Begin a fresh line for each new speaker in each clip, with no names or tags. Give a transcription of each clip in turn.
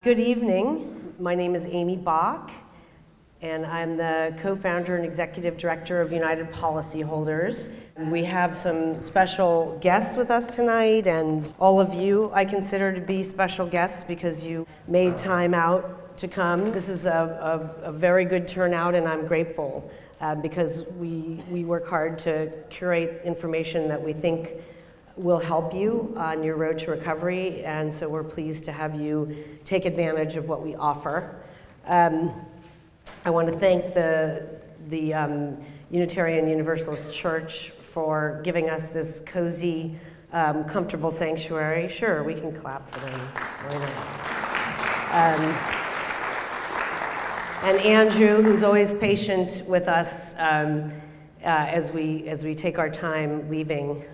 Good evening. My name is Amy Bach, and I'm the co-founder and executive director of United Policyholders. We have some special guests with us tonight, and all of you I consider to be special guests because you made time out to come. This is a very good turnout, and I'm grateful because we work hard to curate information that we think will help you on your road to recovery, and so we're pleased to have you take advantage of what we offer. I want to thank the Unitarian Universalist Church for giving us this cozy, comfortable sanctuary. Sure, we can clap for them. Why not? And Andrew, who's always patient with us as we take our time leaving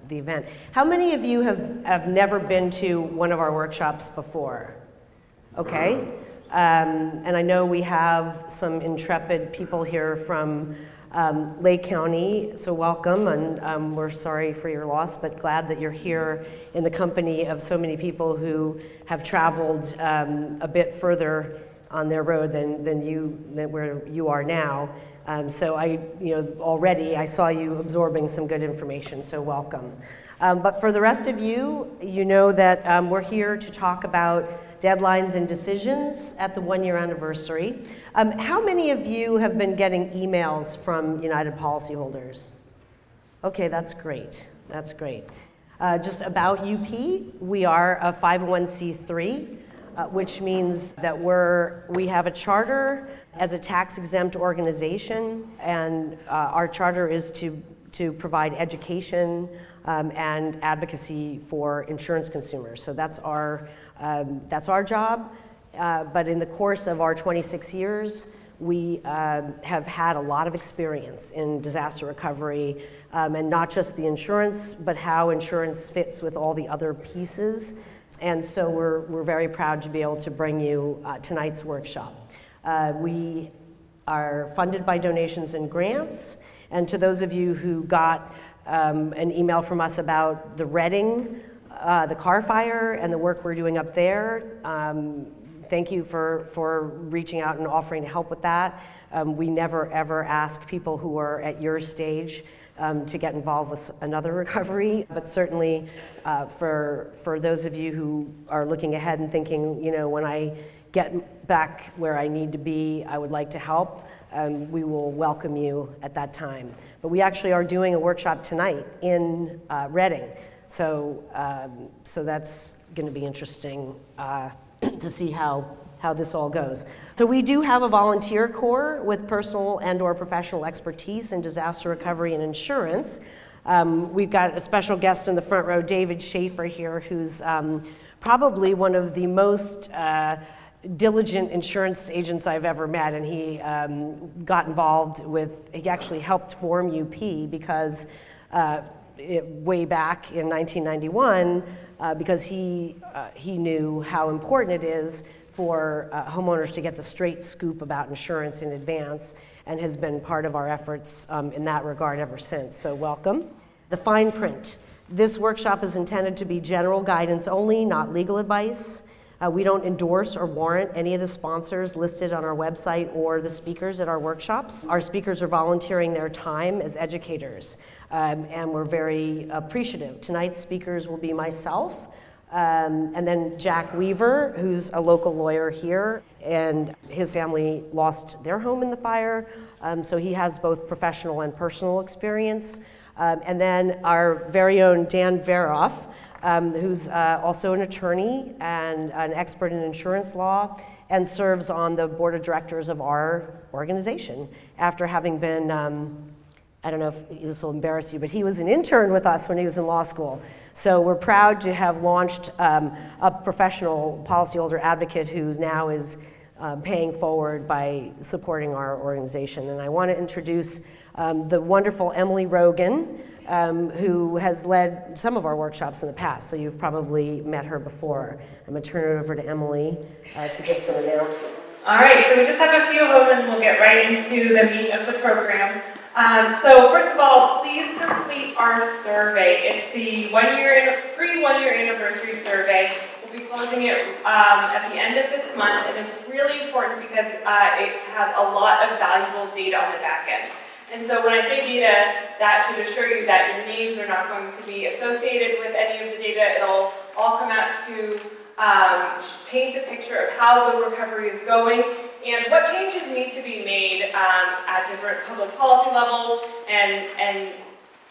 the event. How many of you have never been to one of our workshops before? Okay. And I know we have some intrepid people here from Lake County, so welcome, and we're sorry for your loss, but glad that you're here in the company of so many people who have traveled a bit further on their road than where you are now. So already I saw you absorbing some good information, so welcome. But for the rest of you, you know that we're here to talk about deadlines and decisions at the 1-year anniversary. How many of you have been getting emails from United Policyholders? Okay, that's great. That's great. Just about UP, we are a 501c3, which means that we have a charter as a tax-exempt organization, and our charter is to provide education and advocacy for insurance consumers. So that's our job. But in the course of our 26 years, we have had a lot of experience in disaster recovery, and not just the insurance, but how insurance fits with all the other pieces. And so we're very proud to be able to bring you tonight's workshop. We are funded by donations and grants, and to those of you who got an email from us about the Reading, the car fire, and the work we're doing up there, thank you for reaching out and offering to help with that. We never ever ask people who are at your stage to get involved with another recovery, but certainly for those of you who are looking ahead and thinking, when I get back where I need to be, I would like to help, we will welcome you at that time. But we actually are doing a workshop tonight in Reading, so that's going to be interesting to see how this all goes. So we do have a volunteer corps with personal and/or professional expertise in disaster recovery and insurance. We've got a special guest in the front row, David Schaefer here, who's probably one of the most diligent insurance agents I've ever met, and he got involved he actually helped form UP because way back in 1991, because he knew how important it is for homeowners to get the straight scoop about insurance in advance, and has been part of our efforts in that regard ever since. So welcome. The fine print. This workshop is intended to be general guidance only, not legal advice. We don't endorse or warrant any of the sponsors listed on our website or the speakers at our workshops. Our speakers are volunteering their time as educators, and we're very appreciative. Tonight's speakers will be myself, and then Jack Weaver, who's a local lawyer here, and his family lost their home in the fire, so he has both professional and personal experience. And then our very own Dan Veroff, who's also an attorney and an expert in insurance law, and serves on the board of directors of our organization after having been, I don't know if this will embarrass you, but he was an intern with us when he was in law school. So we're proud to have launched a professional policyholder advocate who now is paying forward by supporting our organization. And I want to introduce the wonderful Emily Rogan, who has led some of our workshops in the past, so you've probably met her before. I'm going to turn it over to Emily to give some announcements.
All right, so we just have a few of them, and we'll get right into the meat of the program. So first of all, please complete our survey. It's the pre-1-year anniversary survey. We'll be closing it at the end of this month, and it's really important because it has a lot of valuable data on the back end. And so when I say data, that should assure you that your names are not going to be associated with any of the data. It'll all come out to paint the picture of how the recovery is going and what changes need to be made at different public policy levels, and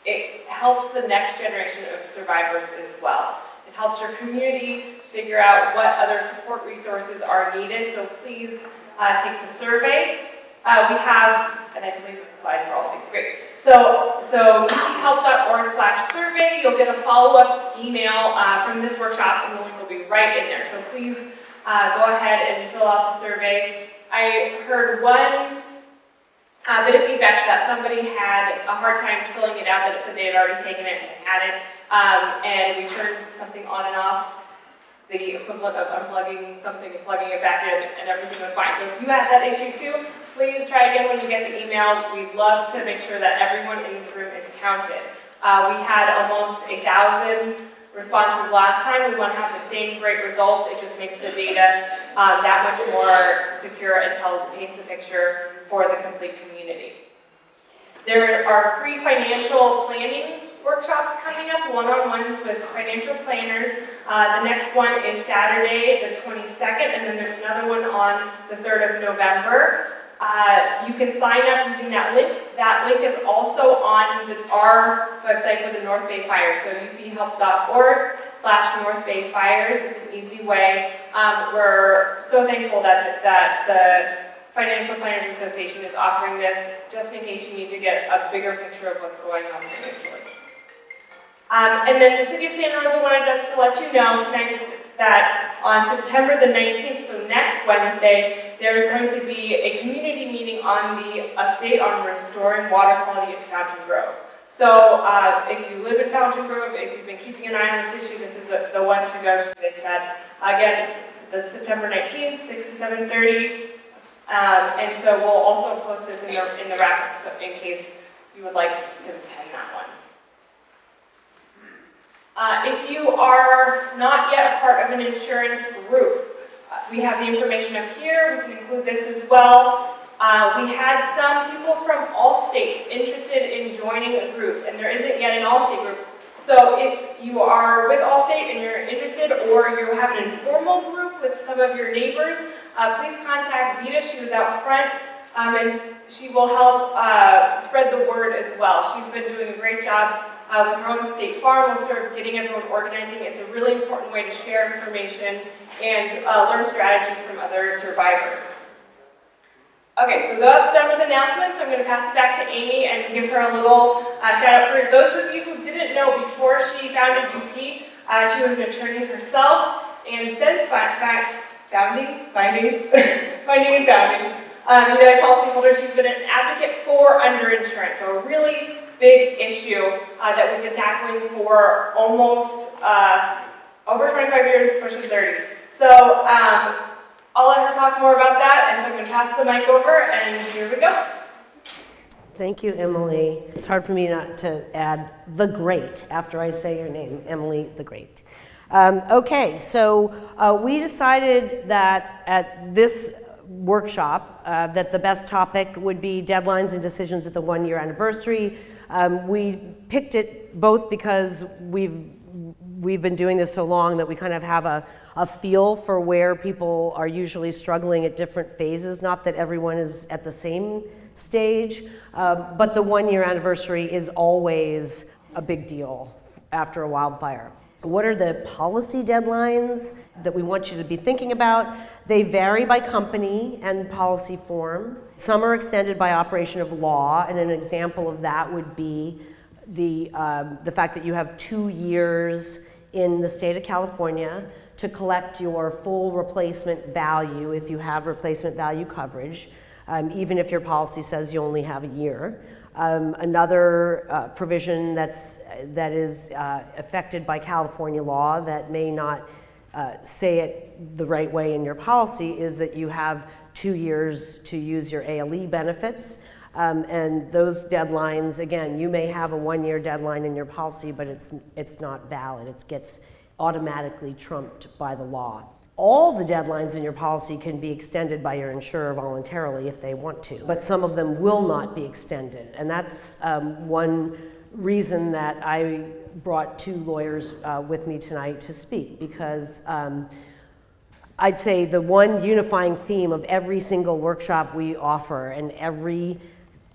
it helps the next generation of survivors as well. It helps your community figure out what other support resources are needed, so please take the survey. We have, and I believe the slides are all these, great. So uchelp.org/survey, you'll get a follow-up email from this workshop, and the link will be right in there. So please go ahead and fill out the survey. I heard one bit of feedback that somebody had a hard time filling it out, that it said they had already taken it and had it, and we turned something on and off, the equivalent of unplugging something and plugging it back in, and everything was fine. So if you had that issue too, please try again when you get the email. We'd love to make sure that everyone in this room is counted. We had almost 1,000 responses last time. We want to have the same great results. It just makes the data that much more secure and paints the picture for the complete community. There are free financial planning workshops coming up, one-on-ones with financial planners. The next one is Saturday, the 22nd, and then there's another one on the 3rd of November. You can sign up using that link. That link is also on our website for the North Bay Fire, so uphelp.org/North Bay Fires. It's an easy way. We're so thankful that the Financial Planners Association is offering this, just in case you need to get a bigger picture of what's going on financially. And then the City of Santa Rosa wanted us to let you know tonight that on September the 19th, so next Wednesday, there's going to be a community meeting on the update on restoring water quality in Fountain Grove. So if you live in Fountain Grove, if you've been keeping an eye on this issue, this is the one to go to, they said. Again, it's the September 19th, 6 to 7:30. And so we'll also post this in the wrap-up, so in case you would like to attend that one. If you are not yet a part of an insurance group, we have the information up here. We can include this as well. We had some people from Allstate interested in joining a group, and there isn't yet an Allstate group. So if you are with Allstate and you're interested, or you have an informal group with some of your neighbors, please contact Vita. She was out front, and she will help spread the word as well. She's been doing a great job with her own State Farm, sort of getting everyone organizing. It's a really important way to share information and learn strategies from other survivors. Okay, so that's done with announcements. I'm going to pass it back to Amy and give her a little shout out for those of you who didn't know. Before she founded UP, she was an attorney herself, and since finding United Policyholder, she's been an advocate for underinsurance, so a really big issue that we've been tackling for almost over 25 years, pushing 30. So I'll let her talk more about that, and so I'm going to pass the mic over, and here we go.
Thank you, Emily. It's hard for me not to add the great after I say your name, Emily the Great. Okay, so we decided that at this workshop that the best topic would be deadlines and decisions at the 1-year anniversary. We picked it both because we've been doing this so long that we kind of have a feel for where people are usually struggling at different phases. Not that everyone is at the same stage, but the 1-year anniversary is always a big deal after a wildfire. What are the policy deadlines that we want you to be thinking about? They vary by company and policy form. Some are extended by operation of law, and an example of that would be the fact that you have 2 years in the state of California to collect your full replacement value if you have replacement value coverage, even if your policy says you only have a year. Another provision that is affected by California law that may not say it the right way in your policy is that you have 2 years to use your ALE benefits. And those deadlines, again, you may have a 1-year deadline in your policy, but it's not valid. It gets automatically trumped by the law. All the deadlines in your policy can be extended by your insurer voluntarily if they want to, but some of them will not be extended. And that's one reason that I brought two lawyers with me tonight to speak, because I'd say the one unifying theme of every single workshop we offer and every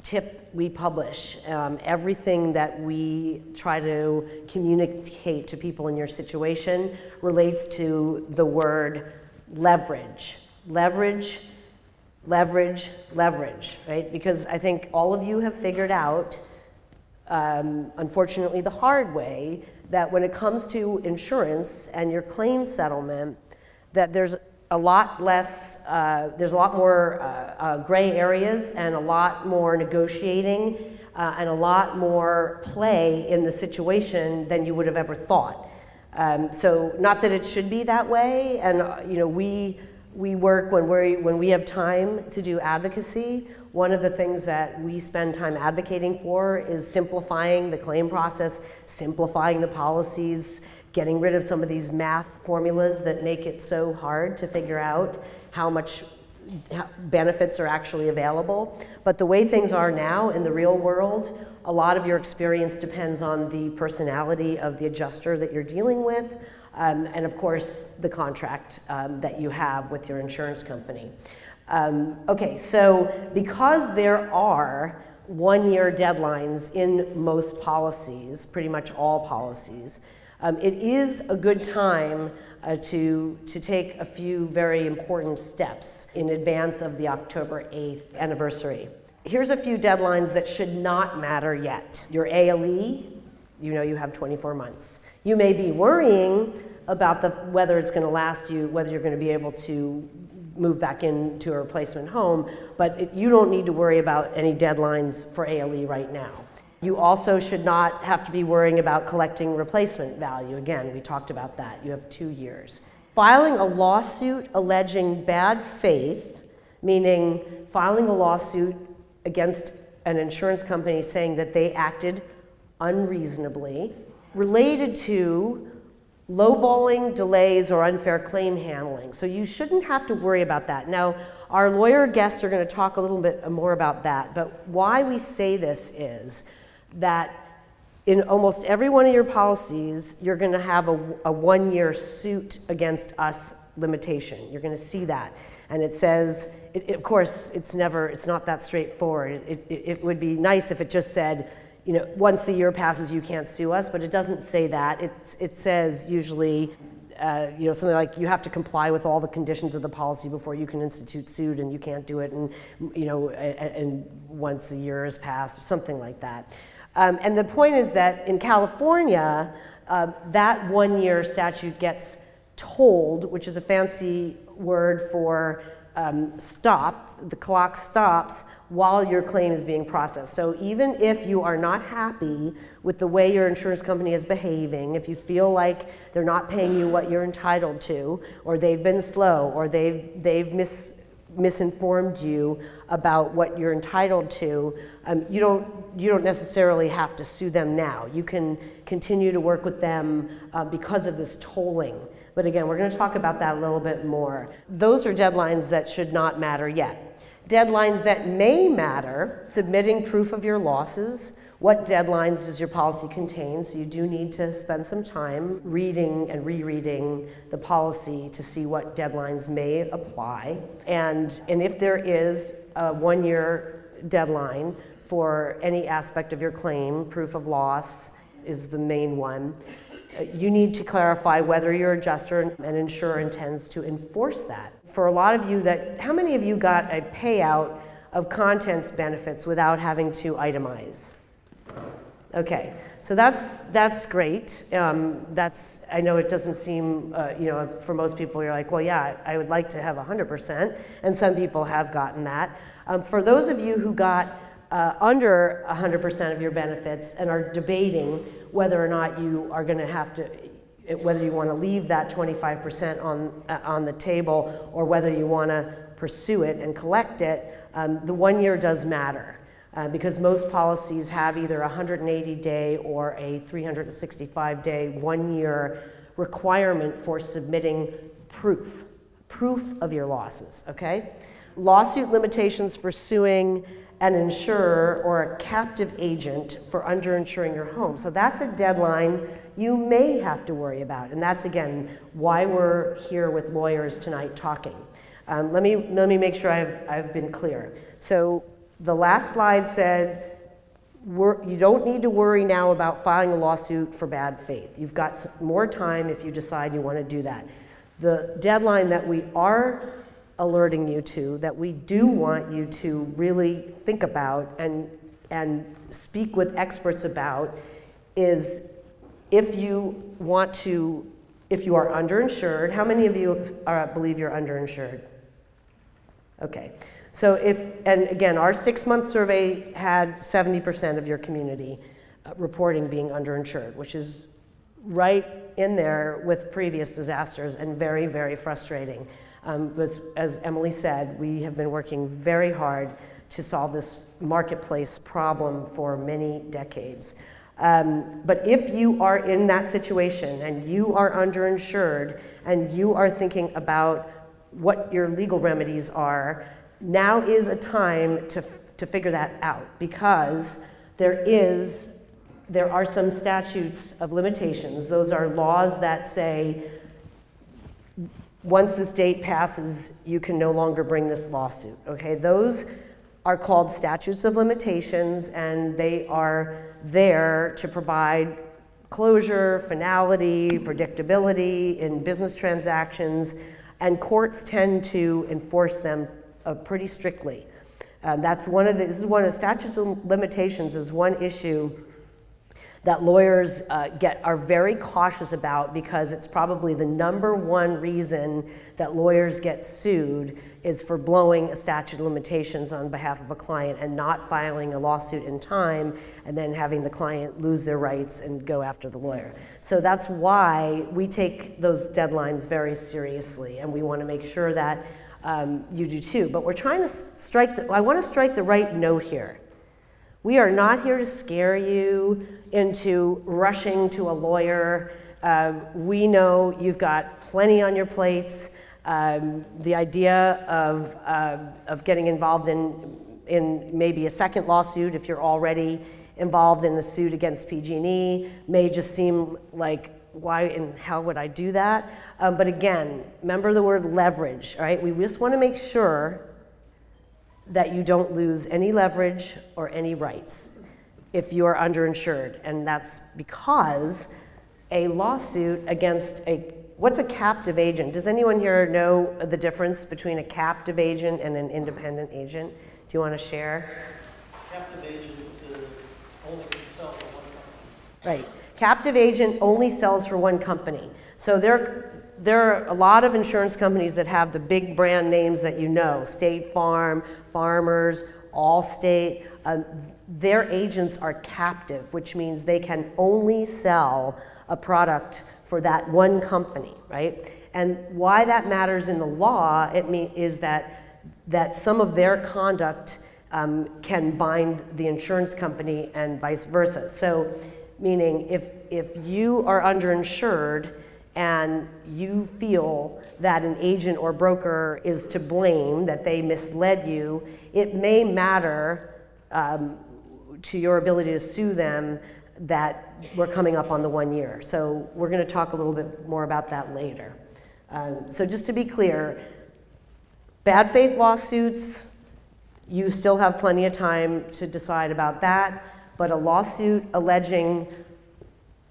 tip we publish, everything that we try to communicate to people in your situation relates to the word leverage. Leverage, leverage, leverage, right? Because I think all of you have figured out, unfortunately the hard way, that when it comes to insurance and your claim settlement, that there's a lot less, there's a lot more gray areas and a lot more negotiating and a lot more play in the situation than you would have ever thought. So not that it should be that way, and you know, we work when we have time to do advocacy. One of the things that we spend time advocating for is simplifying the claim process, simplifying the policies, getting rid of some of these math formulas that make it so hard to figure out how much benefits are actually available. But the way things are now in the real world, a lot of your experience depends on the personality of the adjuster that you're dealing with, and of course the contract that you have with your insurance company. Okay, so because there are one-year deadlines in most policies, pretty much all policies, it is a good time to take a few very important steps in advance of the October 8th anniversary. Here's a few deadlines that should not matter yet. Your ALE, you know you have 24 months. You may be worrying about whether it's going to last you, whether you're going to be able to move back into a replacement home, but you don't need to worry about any deadlines for ALE right now. You also should not have to be worrying about collecting replacement value. Again, we talked about that. You have 2 years. Filing a lawsuit alleging bad faith, meaning filing a lawsuit against an insurance company saying that they acted unreasonably, related to lowballing, delays, or unfair claim handling. So you shouldn't have to worry about that. Now, our lawyer guests are going to talk a little bit more about that, but why we say this is that in almost every one of your policies, you're going to have a one-year suit against us limitation. You're going to see that. And it says, of course, it's not that straightforward. It would be nice if it just said, you know, once the year passes, you can't sue us, but it doesn't say that. It says usually, you know, something like you have to comply with all the conditions of the policy before you can institute suit, and you can't do it, and you know, and once a year has passed, something like that. And the point is that in California, that one-year statute gets tolled, which is a fancy word for stopped. The clock stops while your claim is being processed. So even if you are not happy with the way your insurance company is behaving, if you feel like they're not paying you what you're entitled to, or they've been slow, or they've misinformed you about what you're entitled to, you don't necessarily have to sue them now. You can continue to work with them because of this tolling. But again, we're going to talk about that a little bit more. Those are deadlines that should not matter yet. Deadlines that may matter: submitting proof of your losses. What deadlines does your policy contain? So you do need to spend some time reading and rereading the policy to see what deadlines may apply. And if there is a one-year deadline for any aspect of your claim, proof of loss is the main one, you need to clarify whether your adjuster and insurer intends to enforce that. For a lot of you how many of you got a payout of contents benefits without having to itemize? Okay, so that's great. I know it doesn't seem, you know, for most people you're like, well, yeah, I would like to have 100%, and some people have gotten that. For those of you who got under 100% of your benefits and are debating whether or not you are going to have to, whether you want to leave that 25% on the table or whether you want to pursue it and collect it, the 1 year does matter. Because most policies have either a 180-day or a 365-day 1 year requirement for submitting proof of your losses, okay? Lawsuit limitations for suing an insurer or a captive agent for underinsuring your home. So that's a deadline you may have to worry about. And that's, again, why we're here with lawyers tonight talking. Let me make sure I've been clear. So the last slide said, you don't need to worry now about filing a lawsuit for bad faith. You've got more time if you decide you want to do that. The deadline that we are alerting you to, that we do want you to really think about and speak with experts about, is if you are underinsured. How many of you believe you're underinsured? Okay. So and again, our 6-month survey had 70% of your community reporting being underinsured, which is right in there with previous disasters and very, very frustrating. As Emily said, we have been working very hard to solve this marketplace problem for many decades. But if you are in that situation and you are underinsured and you are thinking about what your legal remedies are, now is a time to figure that out, because there are some statutes of limitations. Those are laws that say once this date passes, you can no longer bring this lawsuit, okay? Those are called statutes of limitations, and they are there to provide closure, finality, predictability in business transactions, and courts tend to enforce them pretty strictly. This is one of the statutes of limitations is one issue that lawyers are very cautious about, because it's probably the #1 reason that lawyers get sued is for blowing a statute of limitations on behalf of a client and not filing a lawsuit in time and then having the client lose their rights and go after the lawyer. So that's why we take those deadlines very seriously, and we want to make sure that you do too. But we're trying to I want to strike the right note here. We are not here to scare you into rushing to a lawyer. We know you've got plenty on your plates. The idea of getting involved in maybe a second lawsuit, if you're already involved in a suit against PG&E, may just seem like, why in hell would I do that? But again, remember the word leverage, all right? We just want to make sure that you don't lose any leverage or any rights if you are underinsured. And that's because a lawsuit against what's a captive agent? Does anyone here know the difference between a captive agent and an independent agent? Do you want to share?
Captive agent only can sell for one company.
Right. Captive agent only sells for one company. So there are a lot of insurance companies that have the big brand names that you know, State Farm, Farmers, Allstate. Their agents are captive, which means they can only sell a product for that one company, right? And why that matters in the law is that some of their conduct can bind the insurance company and vice versa. So meaning if you are underinsured and you feel that an agent or broker is to blame, that they misled you, it may matter to your ability to sue them that we're coming up on the 1 year. So we're going to talk a little bit more about that later. So just to be clear, bad faith lawsuits, you still have plenty of time to decide about that, but a lawsuit alleging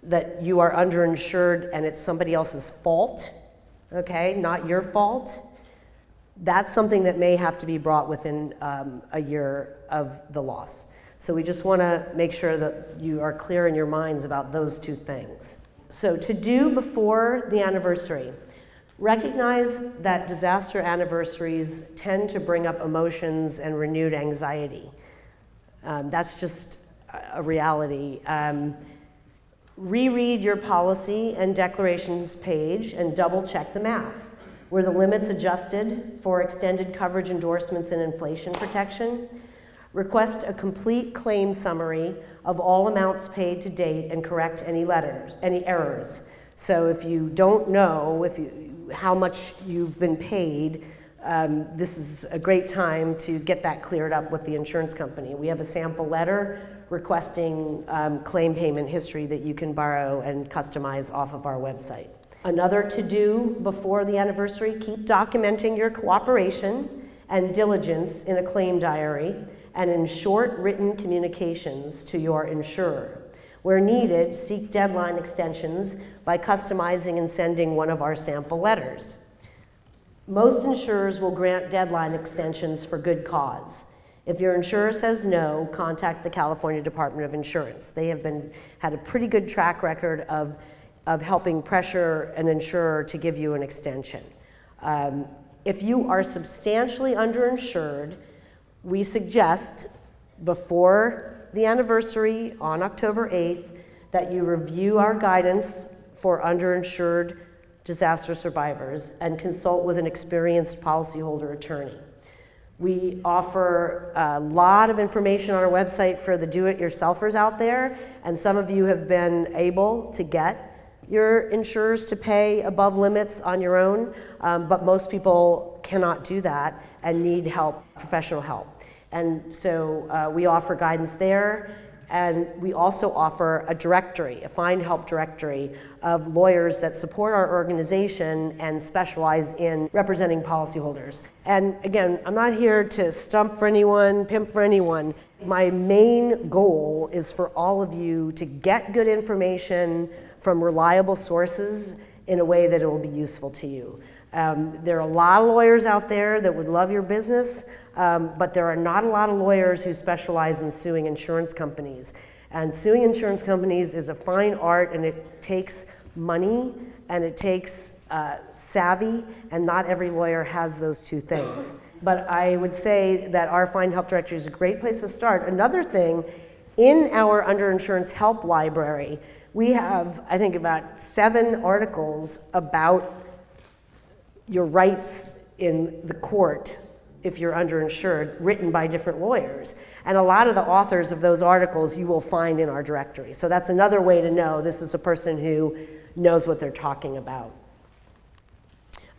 that you are underinsured and it's somebody else's fault, okay, not your fault, that's something that may have to be brought within a year of the loss. So we just want to make sure that you are clear in your minds about those two things. So to do before the anniversary, recognize that disaster anniversaries tend to bring up emotions and renewed anxiety. That's just a reality. Reread your policy and declarations page and double check the math. Were the limits adjusted for extended coverage endorsements and inflation protection? Request a complete claim summary of all amounts paid to date and correct any errors. So if you don't know how much you've been paid, this is a great time to get that cleared up with the insurance company. We have a sample letter requesting claim payment history that you can borrow and customize off of our website. Another to-do before the anniversary, keep documenting your cooperation and diligence in a claim diary and in short written communications to your insurer. Where needed, seek deadline extensions by customizing and sending one of our sample letters. Most insurers will grant deadline extensions for good cause. If your insurer says no, contact the California Department of Insurance. They have had a pretty good track record of helping pressure an insurer to give you an extension. If you are substantially underinsured, we suggest before the anniversary on October 8th that you review our guidance for underinsured disaster survivors and consult with an experienced policyholder attorney. We offer a lot of information on our website for the do-it-yourselfers out there, and some of you have been able to get your insurers to pay above limits on your own, but most people cannot do that and need help, professional help. And so we offer guidance there, and we also offer a directory, a find help directory of lawyers that support our organization and specialize in representing policyholders. And again, I'm not here to stump for anyone, pimp for anyone. My main goal is for all of you to get good information from reliable sources in a way that it will be useful to you. There are a lot of lawyers out there that would love your business, but there are not a lot of lawyers who specialize in suing insurance companies. And suing insurance companies is a fine art, and it takes money and it takes savvy, and not every lawyer has those two things. But I would say that our Find Help Directory is a great place to start. Another thing, in our underinsurance help library, we have, I think, about 7 articles about your rights in the court if you're underinsured, written by different lawyers. And a lot of the authors of those articles you will find in our directory. So that's another way to know this is a person who knows what they're talking about.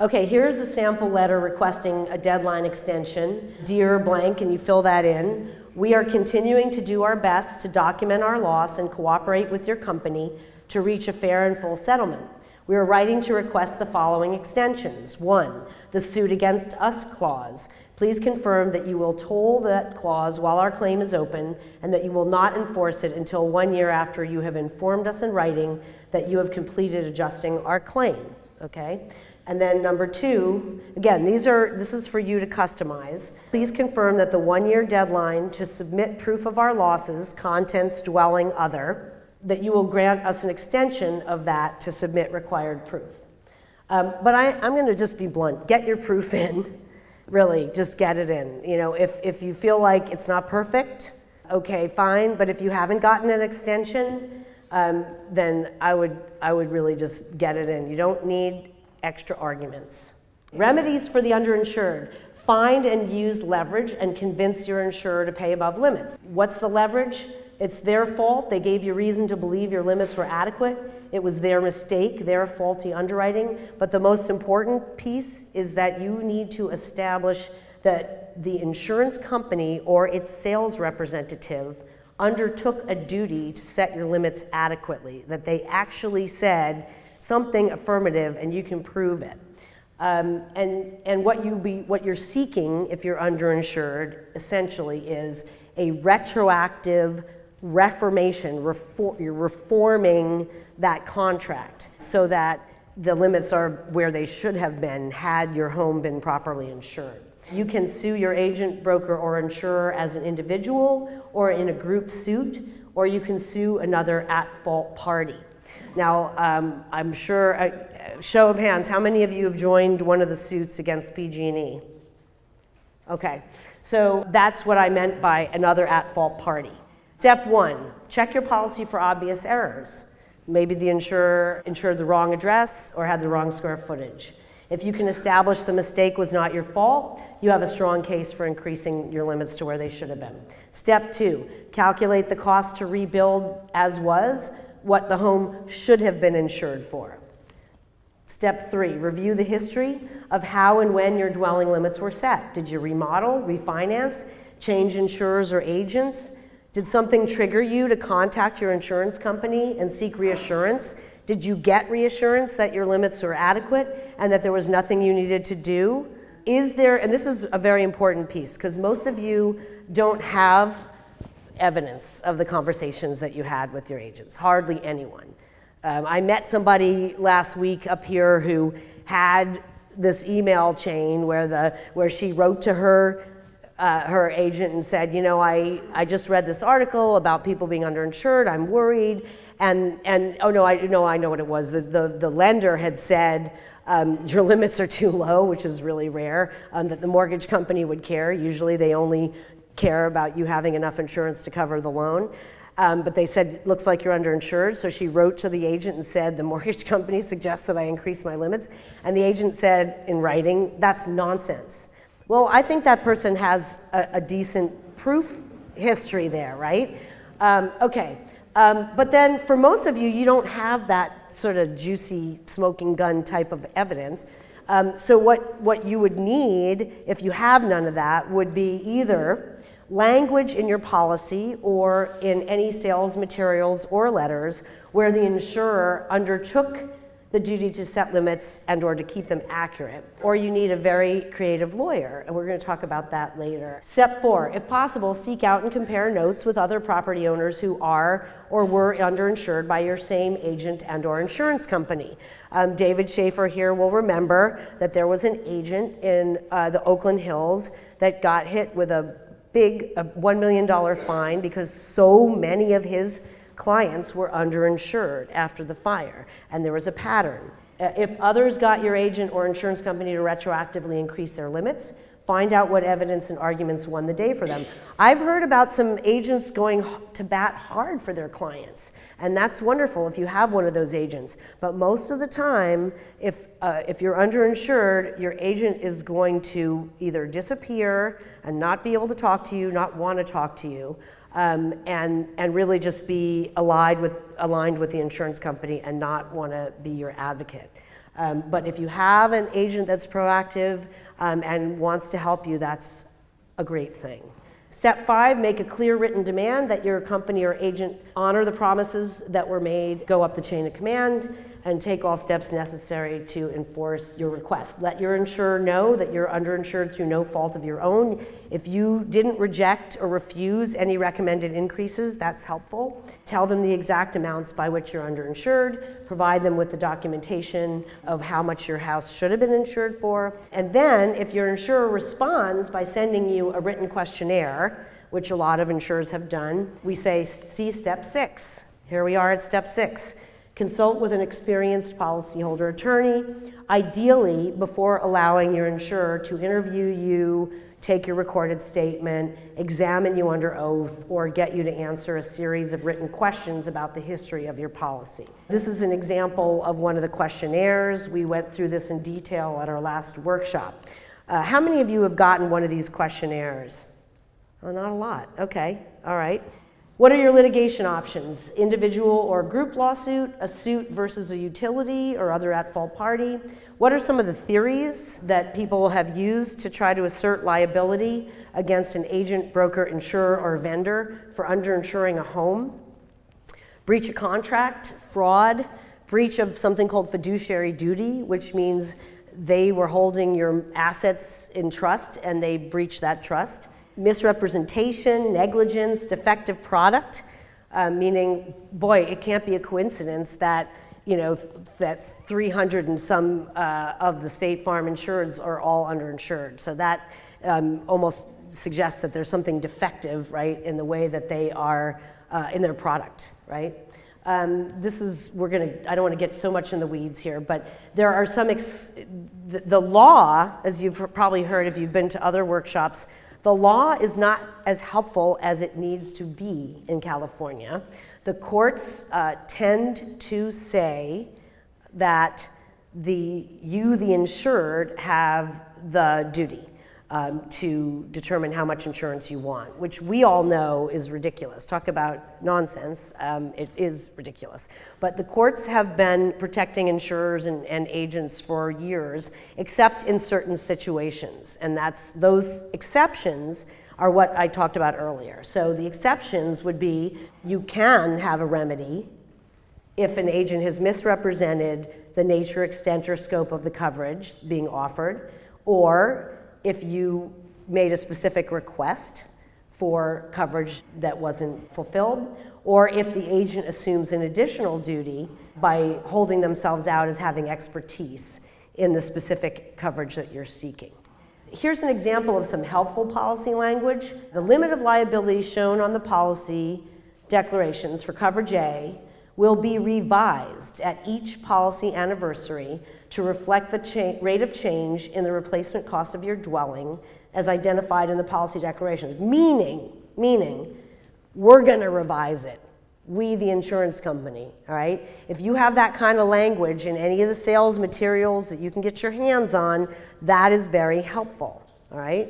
Okay, here's a sample letter requesting a deadline extension. Dear blank, and you fill that in. We are continuing to do our best to document our loss and cooperate with your company to reach a fair and full settlement. We are writing to request the following extensions. 1, the suit against us clause. Please confirm that you will toll that clause while our claim is open and that you will not enforce it until 1 year after you have informed us in writing that you have completed adjusting our claim, okay? And then number 2, again, this is for you to customize. Please confirm that the 1-year deadline to submit proof of our losses, contents, dwelling, other, that you will grant us an extension of that to submit required proof. But I'm going to just be blunt. Get your proof in. Really, just get it in. You know, if you feel like it's not perfect, okay, fine. But if you haven't gotten an extension, then I would really just get it in. You don't need extra arguments. Remedies for the underinsured. Find and use leverage and convince your insurer to pay above limits. What's the leverage? It's their fault. They gave you reason to believe your limits were adequate. It was their mistake, their faulty underwriting. But the most important piece is that you need to establish that the insurance company or its sales representative undertook a duty to set your limits adequately, that they actually said something affirmative and you can prove it. And what you're seeking if you're underinsured essentially is a retroactive reformation. You're reforming that contract so that the limits are where they should have been had your home been properly insured. You can sue your agent, broker, or insurer as an individual or in a group suit, or you can sue another at-fault party. Now, I'm sure, show of hands, how many of you have joined one of the suits against PG&E? Okay, so that's what I meant by another at-fault party. Step 1, check your policy for obvious errors. Maybe the insurer insured the wrong address or had the wrong square footage. If you can establish the mistake was not your fault, you have a strong case for increasing your limits to where they should have been. Step 2, calculate the cost to rebuild as was, what the home should have been insured for. Step 3, review the history of how and when your dwelling limits were set. Did you remodel, refinance, change insurers or agents? Did something trigger you to contact your insurance company and seek reassurance? Did you get reassurance that your limits were adequate and that there was nothing you needed to do? Is there, and this is a very important piece, because most of you don't have evidence of the conversations that you had with your agents, hardly anyone. I met somebody last week up here who had this email chain where she wrote to her agent and said, you know, I just read this article about people being underinsured, I'm worried, and oh no, I know what it was. The lender had said, your limits are too low, which is really rare, that the mortgage company would care. Usually they only care about you having enough insurance to cover the loan. But they said, looks like you're underinsured. So she wrote to the agent and said, the mortgage company suggests that I increase my limits. And the agent said in writing, that's nonsense. Well, I think that person has a decent proof history there, right? Okay. But then for most of you, you don't have that sort of juicy smoking gun type of evidence. So what you would need, if you have none of that, would be either language in your policy or in any sales materials or letters where the insurer undertook the duty to set limits and or to keep them accurate, or you need a very creative lawyer, and we're going to talk about that later. Step 4, if possible, seek out and compare notes with other property owners who are or were underinsured by your same agent and or insurance company. David Schaefer here will remember that there was an agent in the Oakland Hills that got hit with a big $1 million fine because so many of his clients were underinsured after the fire, and there was a pattern. If others got your agent or insurance company to retroactively increase their limits, find out what evidence and arguments won the day for them. I've heard about some agents going to bat hard for their clients, and that's wonderful if you have one of those agents. But most of the time, if you're underinsured, your agent is going to either disappear and not be able to talk to you, not want to talk to you, and really just be aligned with the insurance company and not want to be your advocate. But if you have an agent that's proactive and wants to help you, that's a great thing. Step 5, make a clear written demand that your company or agent honor the promises that were made, go up the chain of command, and take all steps necessary to enforce your request. Let your insurer know that you're underinsured through no fault of your own. If you didn't reject or refuse any recommended increases, that's helpful. Tell them the exact amounts by which you're underinsured. Provide them with the documentation of how much your house should have been insured for. And then, if your insurer responds by sending you a written questionnaire, which a lot of insurers have done, we say, see step 6. Here we are at step 6. Consult with an experienced policyholder attorney, ideally before allowing your insurer to interview you, take your recorded statement, examine you under oath, or get you to answer a series of written questions about the history of your policy. This is an example of one of the questionnaires. We went through this in detail at our last workshop. How many of you have gotten one of these questionnaires? Oh, not a lot. Okay, all right. What are your litigation options? Individual or group lawsuit, a suit versus a utility or other at-fault party? What are some of the theories that people have used to try to assert liability against an agent, broker, insurer, or vendor for underinsuring a home? Breach of contract, fraud, breach of something called fiduciary duty, which means they were holding your assets in trust and they breached that trust. Misrepresentation, negligence, defective product, meaning, boy, it can't be a coincidence that, you know, that 300 and some of the State Farm insureds are all underinsured. So that almost suggests that there's something defective, right, in the way that they are in their product, right? I don't want to get so much in the weeds here, but there are some, the law, as you've probably heard if you've been to other workshops, the law is not as helpful as it needs to be in California. The courts tend to say that the insured, have the duty. to determine how much insurance you want, which we all know is ridiculous. Talk about nonsense. It is ridiculous. But the courts have been protecting insurers and agents for years, except in certain situations. And those exceptions are what I talked about earlier. So the exceptions would be you can have a remedy if an agent has misrepresented the nature, extent, or scope of the coverage being offered, or if you made a specific request for coverage that wasn't fulfilled, or if the agent assumes an additional duty by holding themselves out as having expertise in the specific coverage that you're seeking. Here's an example of some helpful policy language. The limit of liability shown on the policy declarations for coverage A will be revised at each policy anniversary to reflect the rate of change in the replacement cost of your dwelling as identified in the policy declarations. Meaning, we're gonna revise it. We, the insurance company, all right? If you have that kind of language in any of the sales materials that you can get your hands on, that is very helpful, all right?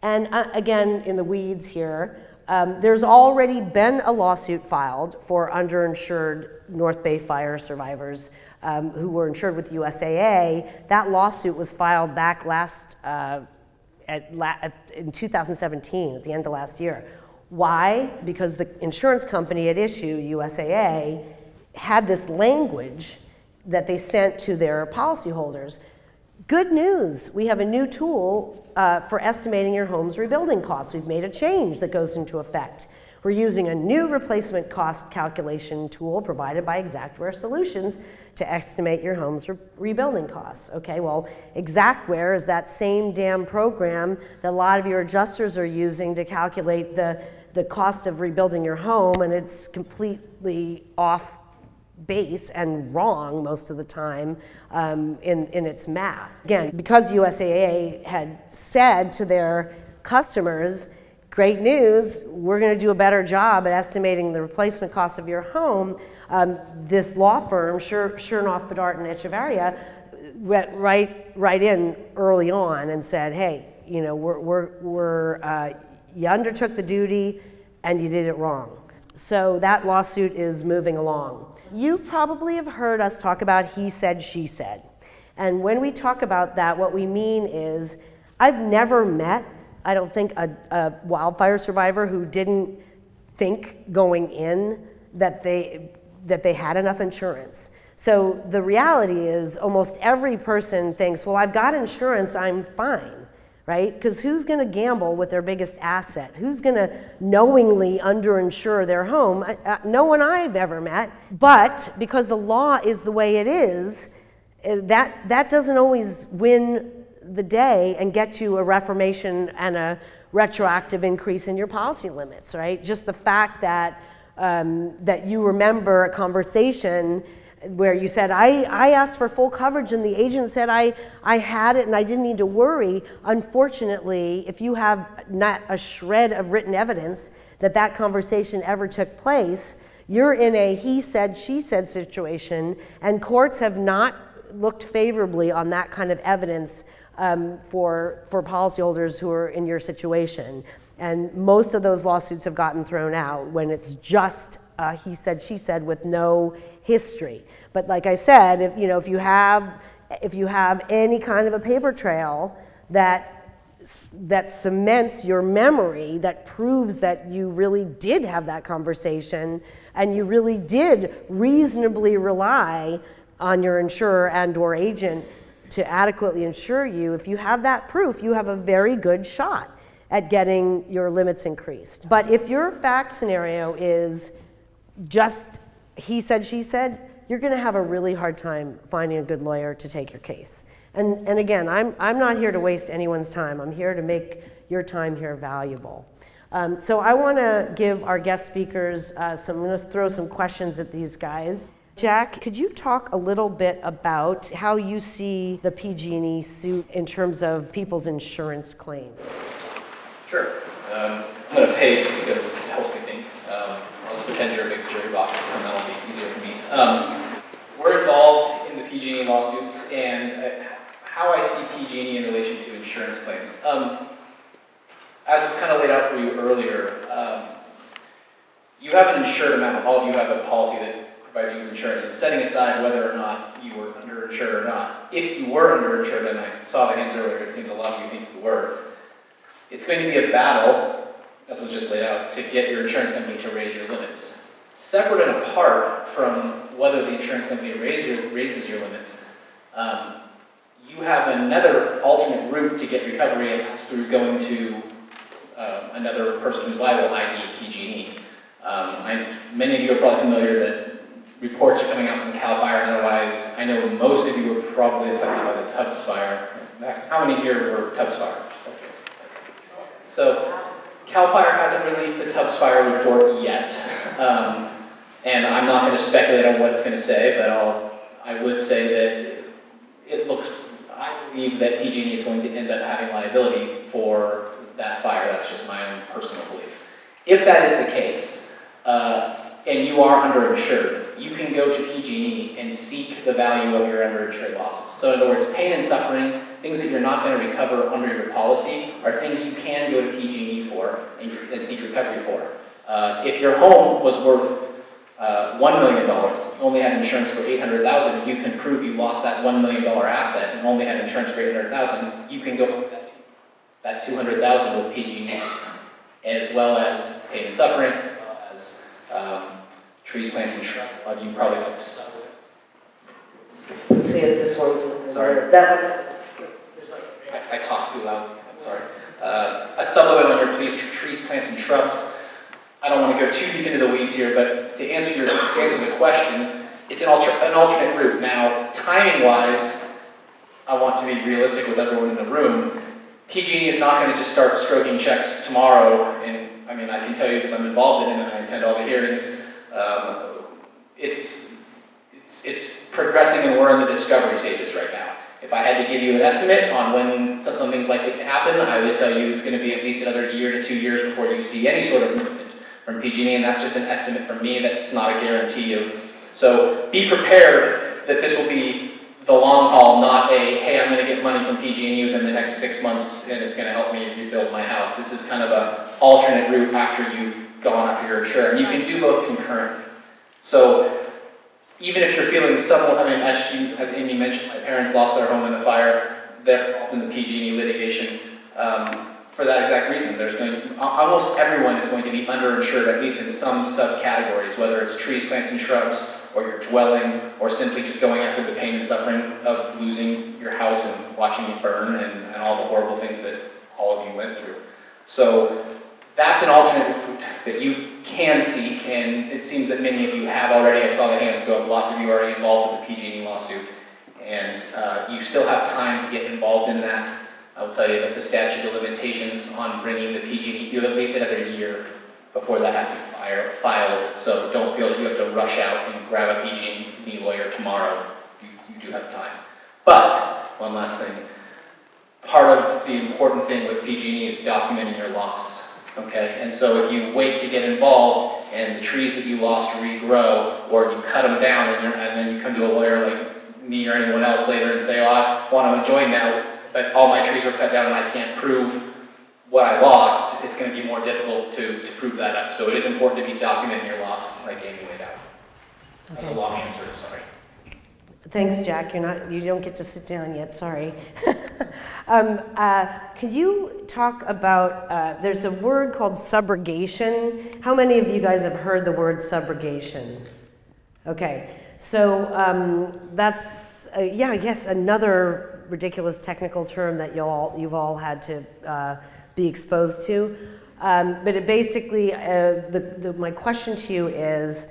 Again, in the weeds here, there's already been a lawsuit filed for underinsured North Bay fire survivors who were insured with USAA. That lawsuit was filed back in 2017, at the end of last year. Why? Because the insurance company at issue, USAA, had this language that they sent to their policyholders. Good news, we have a new tool for estimating your home's rebuilding costs. We've made a change that goes into effect. We're using a new replacement cost calculation tool provided by Exactware Solutions to estimate your home's rebuilding costs. Okay, well, Exactware is that same damn program that a lot of your adjusters are using to calculate the cost of rebuilding your home, and it's completely off base and wrong most of the time in its math. Again, because USAA had said to their customers, great news, we're going to do a better job at estimating the replacement cost of your home, this law firm, Chernoff, Bedart, and Echevarria, went right in early on and said, hey, you know, you undertook the duty and you did it wrong. So that lawsuit is moving along. You probably have heard us talk about he said, she said. And when we talk about that, what we mean is, I've never met, I don't think, a wildfire survivor who didn't think going in that they had enough insurance. So the reality is almost every person thinks, well, I've got insurance, I'm fine. Right? Because who's going to gamble with their biggest asset? Who's going to knowingly underinsure their home? No one I've ever met. But because the law is the way it is, that doesn't always win the day and get you a reformation and a retroactive increase in your policy limits, right? Just the fact that, that you remember a conversation where you said, I asked for full coverage and the agent said I had it and I didn't need to worry. Unfortunately, if you have not a shred of written evidence that that conversation ever took place, you're in a he said, she said situation, and courts have not looked favorably on that kind of evidence for policyholders who are in your situation. And most of those lawsuits have gotten thrown out when it's just he said, she said with no history. But like I said, if you have any kind of a paper trail that cements your memory, that proves that you really did have that conversation and you really did reasonably rely on your insurer and or agent to adequately insure you, if you have that proof, you have a very good shot at getting your limits increased. But if your fact scenario is just he said, she said, you're going to have a really hard time finding a good lawyer to take your case. And again, I'm not here to waste anyone's time. I'm here to make your time here valuable. So I want to give our guest speakers I'm going to throw some questions at these guys. Jack, could you talk a little bit about how you see the PG&E suit in terms of people's insurance claims?
Sure. I'm going to pace because it helps me think. I'll just pretend you're a big jury box, and that'll be easier for me. We're involved in the PG&E lawsuits, and how I see PG&E in relation to insurance claims. As was kind of laid out for you earlier, you have an insured amount. All of you have a policy that provides you with insurance, and setting aside whether or not you were underinsured or not. If you were underinsured, and I saw the hands earlier, it seems a lot of you think you were, it's going to be a battle, as was just laid out, to get your insurance company to raise your limits. Separate and apart from whether the insurance company raises your limits, you have another alternate route to get recovery, and that's through going to another person who's liable, i.e. PG&E. Many of you are probably familiar that reports are coming out from CAL FIRE and otherwise. I know most of you were probably affected by the Tubbs fire. How many here were Tubbs fire? So CAL FIRE hasn't released the Tubbs fire report yet. And I'm not going to speculate on what it's going to say, but I would say that I believe that PG&E is going to end up having liability for that fire. That's just my own personal belief. If that is the case, and you are underinsured, you can go to PG&E and seek the value of your underinsured losses. So in other words, pain and suffering, things that you're not going to recover under your policy, are things you can go to PG&E for and seek recovery for. If your home was worth $1 million, you only had insurance for $800,000, you can prove you lost that $1 million asset and only had insurance for $800,000, you can go that $200,000 with PG&E, as well as pain and suffering, as well as trees, plants, and shrubs. A lot of you probably like suffer.
Let's see if this one's...
Sorry.
That one there's like...
I talked too loud, I'm sorry. A supplement on your trees, plants, and shrubs. I don't want to go too deep into the weeds here, but to answer the question, it's an alternate route. Now, timing-wise, I want to be realistic with everyone in the room. PG&E is not going to just start stroking checks tomorrow, and I mean, I can tell you because I'm involved in it and I attend all the hearings. It's progressing, and we're in the discovery stages right now. If I had to give you an estimate on when something's likely to happen, I would tell you it's going to be at least another year to 2 years before you see any sort of movement from PG&E, and that's just an estimate from me. That's not a guarantee of. So be prepared that this will be the long haul, not a, hey, I'm going to get money from PG&E within the next 6 months and it's going to help me rebuild my house. This is kind of an alternate route after you've gone after your insurer. And you can do both concurrently. So even if you're feeling somewhat, I mean, as Amy mentioned, my parents lost their home in the fire. They're involved in the PG&E litigation for that exact reason. Almost everyone is going to be underinsured, at least in some subcategories, whether it's trees, plants, and shrubs, or your dwelling, or simply just going after the pain and suffering of losing your house and watching it burn and all the horrible things that all of you went through. So that's an alternate route that you can seek, and it seems that many of you have already. I saw the hands go up. Lots of you are already involved with the PG&E lawsuit, and you still have time to get involved in that. I will tell you that the statute of limitations on bringing the PG&E, you have at least another year before that has to be filed, so don't feel that you have to rush out and grab a PG&E lawyer tomorrow. You do have time. But, one last thing, part of the important thing with PG&E is documenting your loss, okay? And so if you wait to get involved and the trees that you lost regrow, or you cut them down and then you come to a lawyer like me or anyone else later and say, oh, I want to join now, but all my trees were cut down and I can't prove what I lost, it's going to be more difficult to prove that up. So it is important to be documenting your loss, like Amy laid out. Okay. That's a long answer, sorry.
Thanks, Jack. You don't get to sit down yet, sorry. Could you talk about, there's a word called subrogation. How many of you guys have heard the word subrogation? Okay, so that's, yeah, I guess another ridiculous technical term that you've all had to be exposed to. But it basically, my question to you is,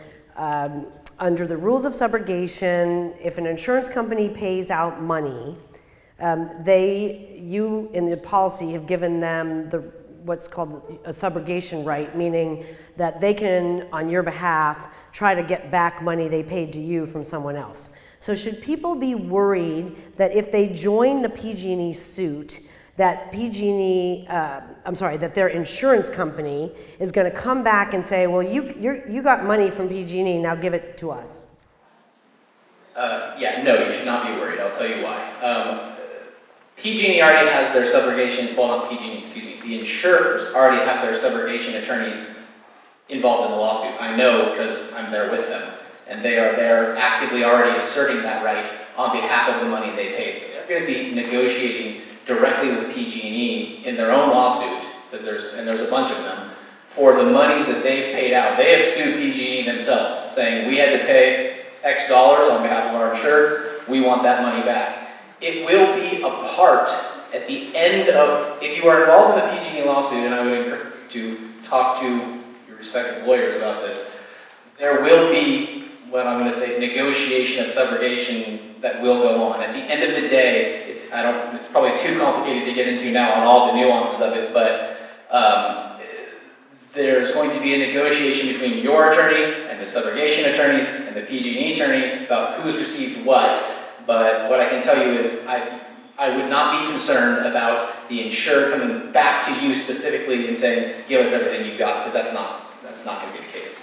under the rules of subrogation, if an insurance company pays out money, you in the policy have given them what's called a subrogation right, meaning that they can, on your behalf, try to get back money they paid to you from someone else. So should people be worried that if they join the PG&E suit, that that their insurance company is going to come back and say, well, you got money from PG&E, now give it to us?
Yeah, no, you should not be worried. I'll tell you why. PG&E already has their subrogation, well not PG&E, excuse me, the insurers already have their subrogation attorneys involved in the lawsuit. I know because I'm there with them. And they are there actively already asserting that right on behalf of the money they paid. So they're going to be negotiating directly with PG&E in their own lawsuit, because there's a bunch of them, for the monies that they've paid out. They have sued PG&E themselves, saying we had to pay X dollars on behalf of our insureds, we want that money back. It will be a part at the end of, if you are involved in the PG&E lawsuit, and I would encourage you to talk to your respective lawyers about this, there will be what I'm going to say, negotiation of subrogation that will go on. At the end of the day, it's probably too complicated to get into now on all the nuances of it, but there's going to be a negotiation between your attorney and the subrogation attorneys and the PG&E attorney about who's received what. But what I can tell you is I would not be concerned about the insurer coming back to you specifically and saying, give us everything you've got, because that's not going to be the case.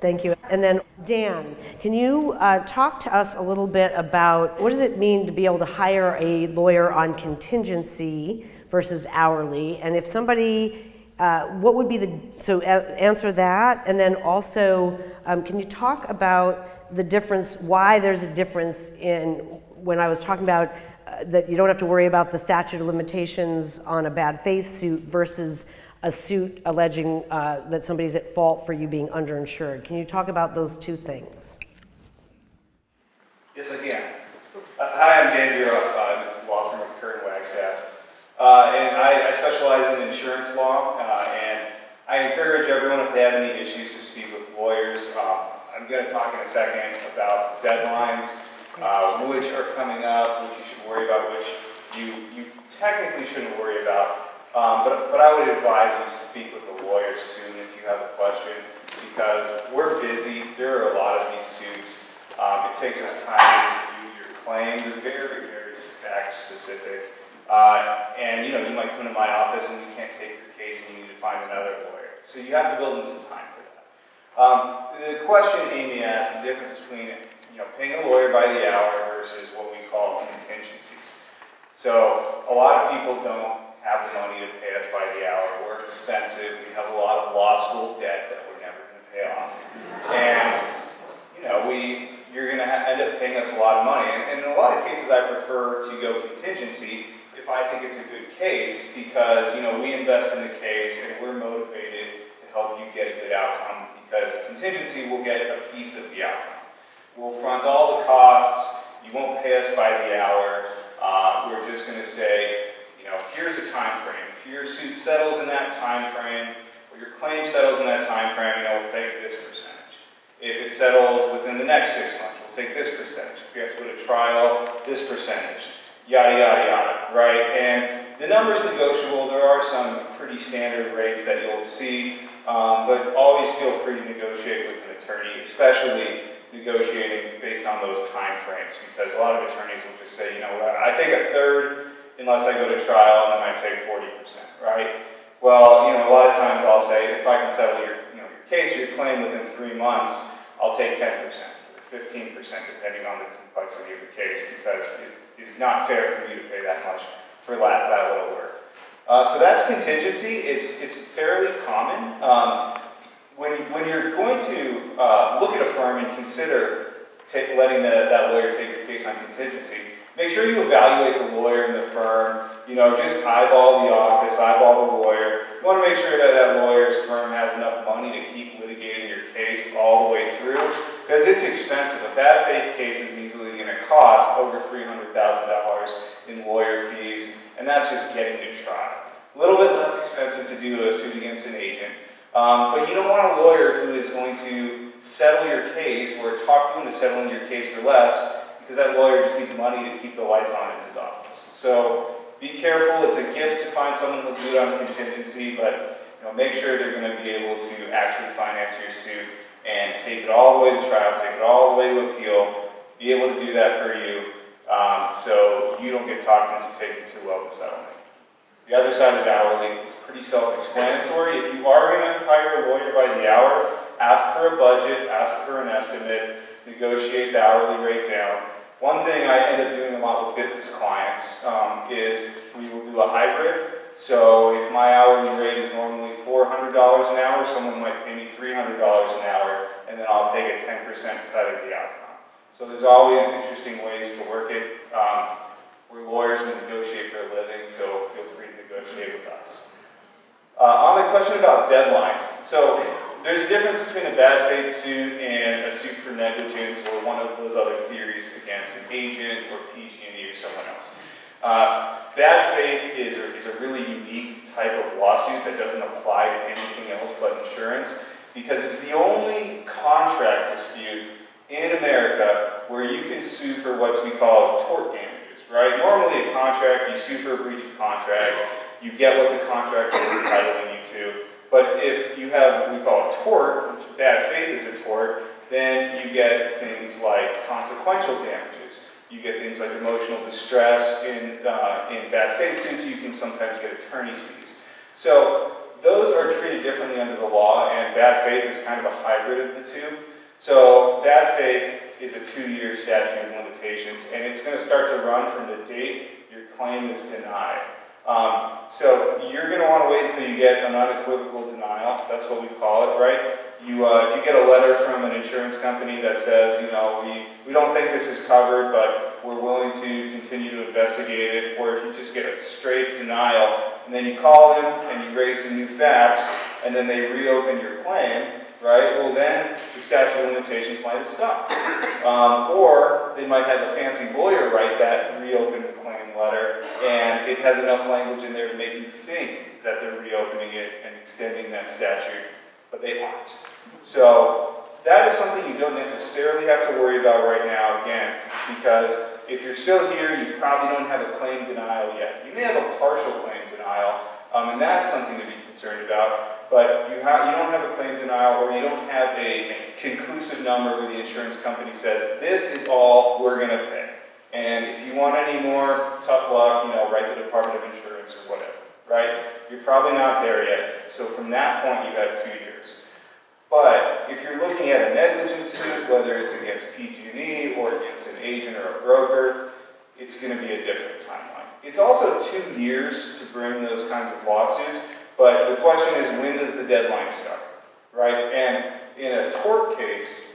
Thank you. And then Dan, can you talk to us a little bit about what does it mean to be able to hire a lawyer on contingency versus hourly? And if somebody, what would be answer that. And then also, can you talk about the difference, why there's a difference in, when I was talking about that you don't have to worry about the statute of limitations on a bad faith suit versus a suit alleging that somebody's at fault for you being underinsured. Can you talk about those two things?
Yes, I can. Hi, I'm Dan Buroff. I'm with the law firm of Curtin Wagstaff. And I specialize in insurance law, and I encourage everyone, if they have any issues, to speak with lawyers. I'm going to talk in a second about deadlines, which are coming up, which you should worry about, which you technically shouldn't worry about. But I would advise you to speak with a lawyer soon if you have a question, because we're busy. There are a lot of these suits. It takes us time to review your claim. They're very, very fact specific. And you might come to my office and you can't take your case and you need to find another lawyer. So you have to build in some time for that. The question Amy asked, the difference between paying a lawyer by the hour versus what we call contingency. So a lot of people don't have the money to pay us by the hour. We're expensive. We have a lot of law school debt that we're never going to pay off. And, you're going to end up paying us a lot of money. And in a lot of cases, I prefer to go contingency if I think it's a good case, because, we invest in the case and we're motivated to help you get a good outcome, because contingency will get a piece of the outcome. We'll front all the costs. You won't pay us by the hour. We're just going to say, here's the time frame. If your suit settles in that time frame, or your claim settles in that time frame, we'll take this percentage. If it settles within the next 6 months, we'll take this percentage. If you have to go to trial, this percentage. Yada, yada, yada, right? And the number's negotiable. There are some pretty standard rates that you'll see, but always feel free to negotiate with an attorney, especially negotiating based on those time frames, because a lot of attorneys will just say, I take a third unless I go to trial, and then I take 40%, right? Well, a lot of times I'll say, if I can settle your case or your claim within 3 months, I'll take 10% or 15%, depending on the complexity of the case, because it is not fair for you to pay that much for that little work. So that's contingency. It's fairly common. When you're going to look at a firm and consider letting that lawyer take your case on contingency, make sure you evaluate the lawyer in the firm. Just eyeball the office, eyeball the lawyer. You want to make sure that that lawyer's firm has enough money to keep litigating your case all the way through, because it's expensive. A bad faith case is easily going to cost over $300,000 in lawyer fees, and that's just getting to trial. A little bit less expensive to do a suit against an agent, but you don't want a lawyer who is going to settle your case or talk you into settling your case for less, because that lawyer just needs money to keep the lights on in his office. So be careful. It's a gift to find someone who'll do it on contingency, but make sure they're going to be able to actually finance your suit and take it all the way to trial, take it all the way to appeal, be able to do that for you, so you don't get talked into taking too well the settlement. The other side is hourly. It's pretty self-explanatory. If you are going to hire a lawyer by the hour, ask for a budget, ask for an estimate, negotiate the hourly rate down. One thing I end up doing a lot with business clients is we will do a hybrid. So if my hourly rate is normally $400 an hour, someone might pay me $300 an hour, and then I'll take a 10% cut of the outcome. So there's always interesting ways to work it. We're lawyers and negotiate for a living, so feel free to negotiate with us. On the question about deadlines, so there's a difference between a bad faith suit and a suit for negligence or one of those other theories against an agent or PG&E or someone else. Bad faith is a really unique type of lawsuit that doesn't apply to anything else but insurance, because it's the only contract dispute in America where you can sue for what we call tort damages, right? Normally a contract, you sue for a breach of contract, you get what the contract is entitling you to, but if you have what we call a tort, which bad faith is a tort, then you get things like consequential damages. You get things like emotional distress. In bad faith suits, you can sometimes get attorney's fees. So those are treated differently under the law, and bad faith is kind of a hybrid of the two. So bad faith is a 2-year statute of limitations, and it's going to start to run from the date your claim is denied. So you're going to want to wait until you get an unequivocal denial. That's what we call it, right? If you get a letter from an insurance company that says, you know, we don't think this is covered, but we're willing to continue to investigate it, or if you just get a straight denial, and then you call them and you raise some new facts, and then they reopen your claim, right? Well, then the statute of limitations might have stopped. Or they might have a fancy lawyer write that reopened claim letter, and it has enough language in there to make you think that they're reopening it and extending that statute, but they aren't. So that is something you don't necessarily have to worry about right now, again, because if you're still here, you probably don't have a claim denial yet. You may have a partial claim denial, and that's something to be concerned about, but you don't have a claim denial, or you don't have a conclusive number where the insurance company says, this is all we're going to pay. And if you want any more, tough luck, you know, write the Department of Insurance or whatever, right? You're probably not there yet. So from that point, you have 2 years. But if you're looking at a negligence suit, whether it's against PG&E or against an agent or a broker, it's going to be a different timeline. It's also 2 years to bring those kinds of lawsuits, but the question is, when does the deadline start, right? And in a tort case,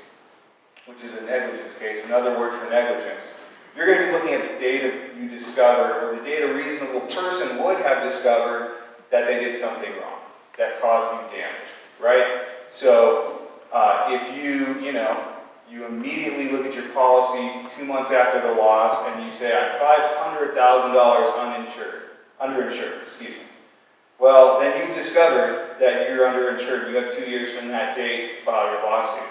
which is a negligence case, another word for negligence, you're going to be looking at the date you discovered, or the date a reasonable person would have discovered that they did something wrong, that caused you damage, right? So if you immediately look at your policy 2 months after the loss and you say, I'm $500,000 underinsured, excuse me. Well, then you've discovered that you're underinsured. You have 2 years from that date to file your lawsuit.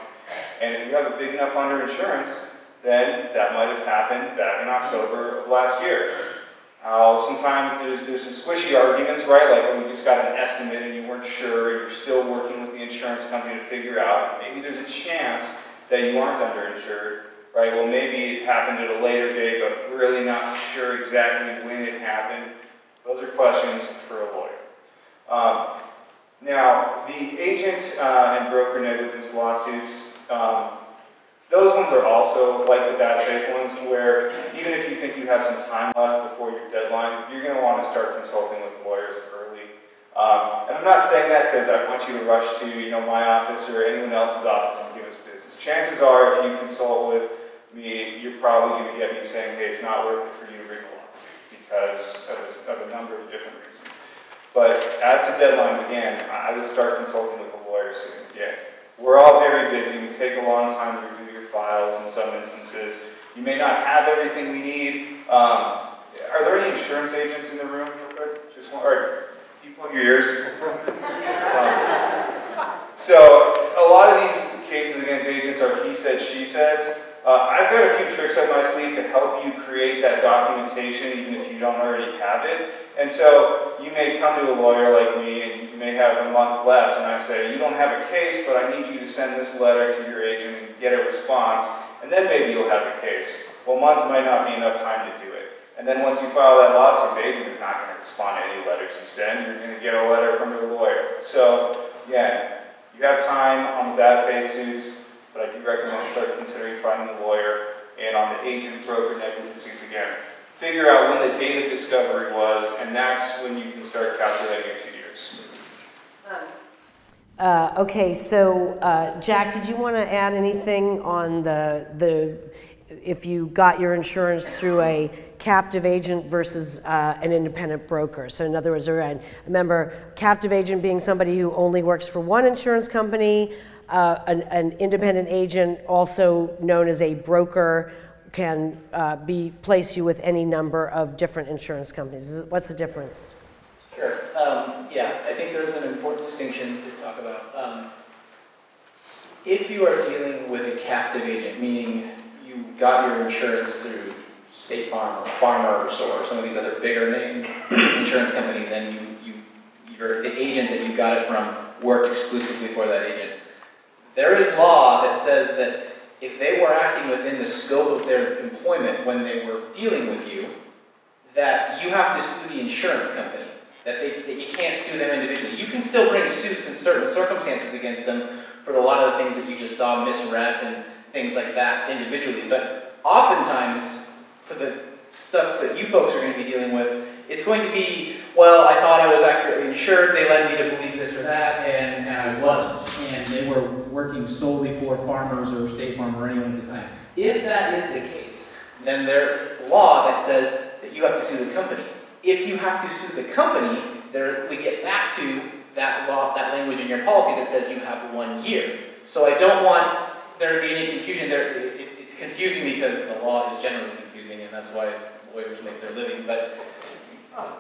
And if you have a big enough underinsurance, then that might have happened back in October of last year. Sometimes there's some squishy arguments, right? Like when you just got an estimate and you weren't sure, and you're still working with the insurance company to figure out, maybe there's a chance that you aren't underinsured, right? Well, maybe it happened at a later date, but we're really not sure exactly when it happened. Those are questions for a lawyer. Now, the agent and broker negligence lawsuits, those ones are also like the bad faith ones, where even if you think you have some time left before your deadline, you're going to want to start consulting with lawyers early. And I'm not saying that because I want you to rush to my office or anyone else's office and give us business. Chances are, if you consult with me, you're probably going to get me saying, hey, it's not worth it for you to bring a lawsuit because of a number of different reasons. But as to deadlines, again, I would start consulting with a lawyer soon. Yeah. We're all very busy. We take a long time to review your files in some instances. You may not have everything we need. Are there any insurance agents in the room? Just one, or you plug your ears. So a lot of these cases against agents are he said, she said. I've got a few tricks up my sleeve to help you create that documentation, even if you don't already have it. And so you may come to a lawyer like me, and you may have a month left, and I say, you don't have a case, but I need you to send this letter to your agent and get a response, and then maybe you'll have a case. Well, a month might not be enough time to do it. And then once you file that lawsuit, the agent is not going to respond to any letters you send. You're going to get a letter from your lawyer. So, again, you have time on the bad faith suits, but I do recommend start considering finding a lawyer. and on the agent broker negligencies again. Figure out when the date of discovery was, and that's when you can start calculating your 2 years.
Okay, so Jack, did you want to add anything on the if you got your insurance through a captive agent versus an independent broker? So in other words, remember, captive agent being somebody who only works for one insurance company, an independent agent, also known as a broker, can place you with any number of different insurance companies. What's the difference?
Sure. Yeah, I think there's an important distinction to talk about. If you are dealing with a captive agent, meaning you got your insurance through State Farm or Farmers or some of these other bigger name insurance companies, and you're the agent that you got it from worked exclusively for that agent, there is law that says that if they were acting within the scope of their employment when they were dealing with you, that you have to sue the insurance company, that you can't sue them individually. You can still bring suits in certain circumstances against them for a lot of the things that you just saw, misrep and things like that individually. But oftentimes, for the stuff that you folks are going to be dealing with, it's going to be, well, I thought I was accurately insured, they led me to believe this or that, and I wasn't. And they were working solely for Farmers or State Farm or anyone at the time. If that is the case, then there's law that says that you have to sue the company. If you have to sue the company, we get back to that law, that language in your policy that says you have 1 year. So I don't want there to be any confusion there. It's confusing because the law is generally confusing, and that's why lawyers make their living. But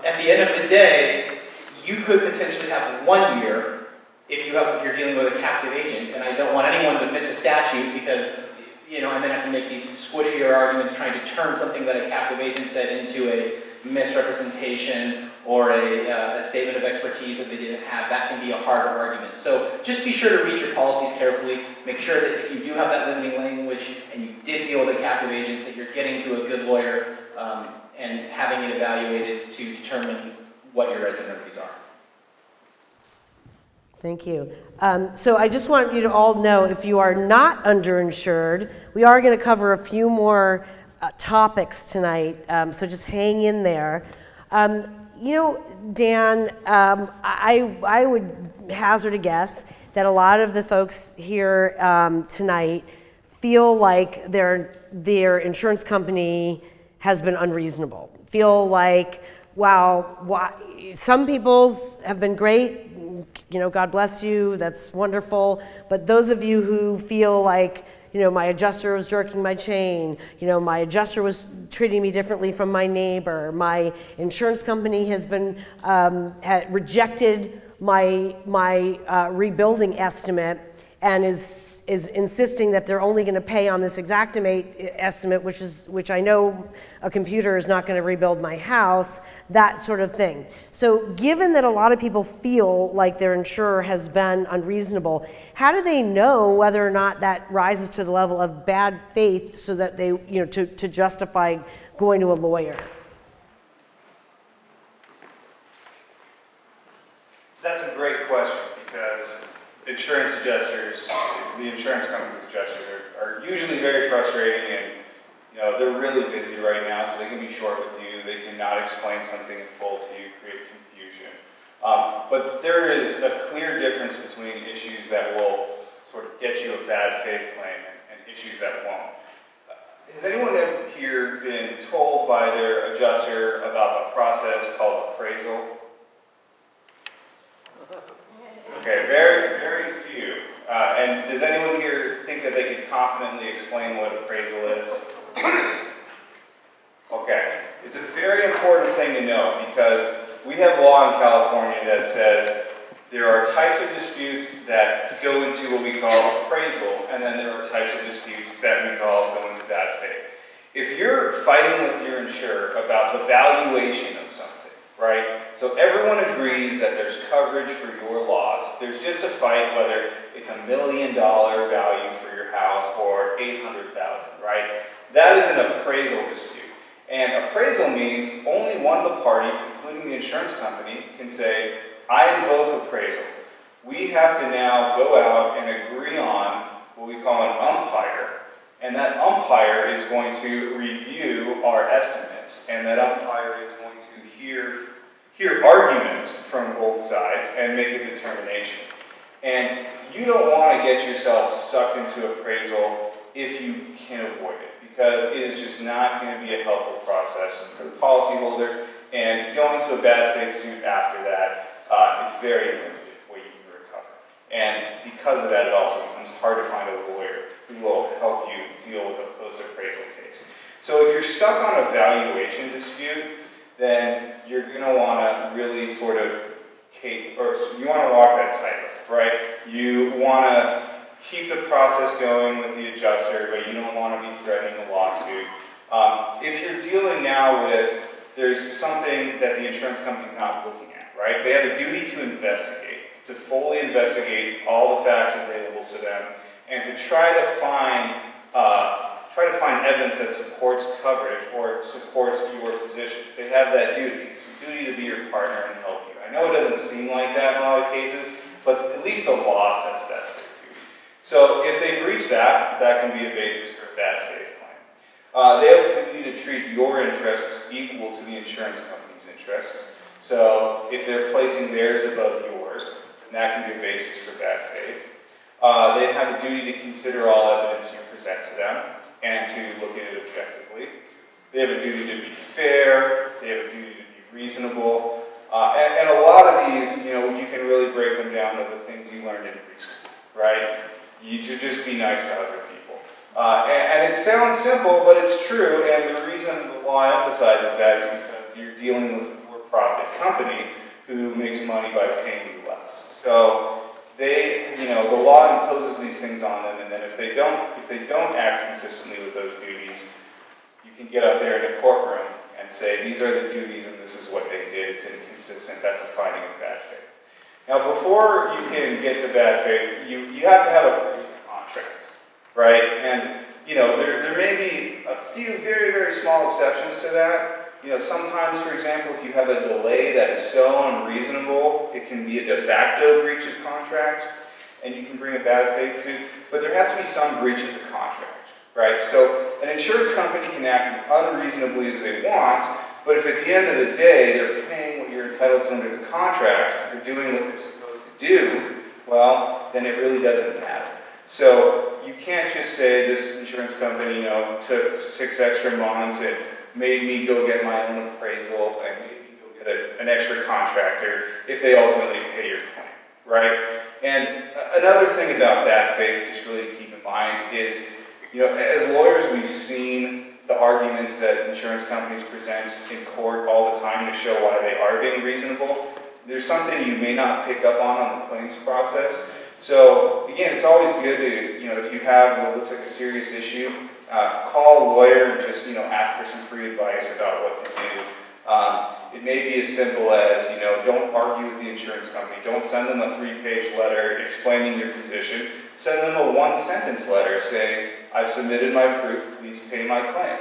at the end of the day, you could potentially have 1 year if you're dealing with a captive agent, and I don't want anyone to miss a statute because, and then have to make these squishier arguments trying to turn something that a captive agent said into a misrepresentation or a statement of expertise that they didn't have. That can be a harder argument. So just be sure to read your policies carefully. Make sure that if you do have that limiting language and you did deal with a captive agent, that you're getting to a good lawyer and having it evaluated to determine what your rights and remedies are.
Thank you. So I just want you to all know, if you are not underinsured, we are going to cover a few more topics tonight, so just hang in there. Dan, I would hazard a guess that a lot of the folks here tonight feel like their insurance company has been unreasonable. Feel like, wow, some people's have been great, God bless you, that's wonderful. But those of you who feel like, my adjuster was jerking my chain, my adjuster was treating me differently from my neighbor, my insurance company has been, rejected my rebuilding estimate and is insisting that they're only going to pay on this Xactimate estimate, which I know a computer is not going to rebuild my house, that sort of thing. So given that a lot of people feel like their insurer has been unreasonable, how do they know whether or not that rises to the level of bad faith so that they, to justify going to a lawyer?
That's a great question, because insurance adjusters, the insurance company's adjusters are usually very frustrating, and they're really busy right now, so they can be short with you. They cannot explain something in full to you, create confusion. But there is a clear difference between issues that will sort of get you a bad faith claim and issues that won't. Has anyone ever here been told by their adjuster about a process called appraisal? Okay, very, very few. And does anyone here think that they can confidently explain what appraisal is? Okay, it's a very important thing to know, because we have law in California that says there are types of disputes that go into what we call appraisal, and then there are types of disputes that we call go into bad faith. If you're fighting with your insurer about the valuation of something, right? So everyone agrees that there's coverage for your loss. There's just a fight whether it's $1 million value for your house or $800,000, right? That is an appraisal dispute. And appraisal means only one of the parties, including the insurance company, can say, I invoke appraisal. We have to now go out and agree on what we call an umpire, and that umpire umpire is going to review our estimates, and that umpire is going to hear arguments from both sides and make a determination. And you don't want to get yourself sucked into appraisal if you can avoid it, because it is just not going to be a helpful process for the policyholder, and going to a bad faith suit after that, it's very limited what you can recover. And because of that, it also becomes hard to find a lawyer who will help you deal with a post-appraisal case. So if you're stuck on a valuation dispute, then you're going to want to really sort of you want to walk that tightrope, right? You want to keep the process going with the adjuster, but you don't want to be threatening a lawsuit. If you're dealing now with, there's something that the insurance company is not looking at, right? They have a duty to investigate, to fully investigate all the facts available to them, and to try to find evidence that supports coverage or supports your position. They have that duty. It's a duty to be your partner and help you. I know it doesn't seem like that in a lot of cases, but at least the law says that's their duty. So if they breach that, that can be a basis for a bad faith claim. They have a duty to treat your interests equal to the insurance company's interests. So if they're placing theirs above yours, then that can be a basis for bad faith. They have a duty to consider all evidence you present to them and to look at it objectively. They have a duty to be fair. They have a duty to be reasonable. And a lot of these, you can really break them down to the things you learned in preschool, right? You should just be nice to other people. And it sounds simple, but it's true. And the reason the law emphasizes that is because you're dealing with a for-profit company who makes money by paying you less. So the law imposes these things on them, and then if they don't act consistently with those duties, you can get up there in a courtroom and say, these are the duties and this is what they did, it's inconsistent, that's a finding of bad faith. Now, before you can get to bad faith, you have to have a breach of contract, right? And, there may be a few very, very small exceptions to that. Sometimes, for example, if you have a delay that is so unreasonable, it can be a de facto breach of contract, and you can bring a bad faith suit, but there has to be some breach of the contract, right? So an insurance company can act as unreasonably as they want, but if at the end of the day they're paying what you're entitled to under the contract, they're doing what they're supposed to do, well, then it really doesn't matter. So you can't just say this insurance company, took 6 extra months and made me go get my own appraisal and made me go get an extra contractor if they ultimately pay your claim, right? And another thing about bad faith, just really to keep in mind, is, as lawyers, we've seen the arguments that insurance companies present in court all the time to show why they are being reasonable. There's something you may not pick up on the claims process. So, again, it's always good to, if you have what looks like a serious issue, call a lawyer and just, ask for some free advice about what to do. It may be as simple as, don't argue with the insurance company. Don't send them a 3-page letter explaining your position. Send them a 1-sentence letter saying, I've submitted my proof, please pay my claim.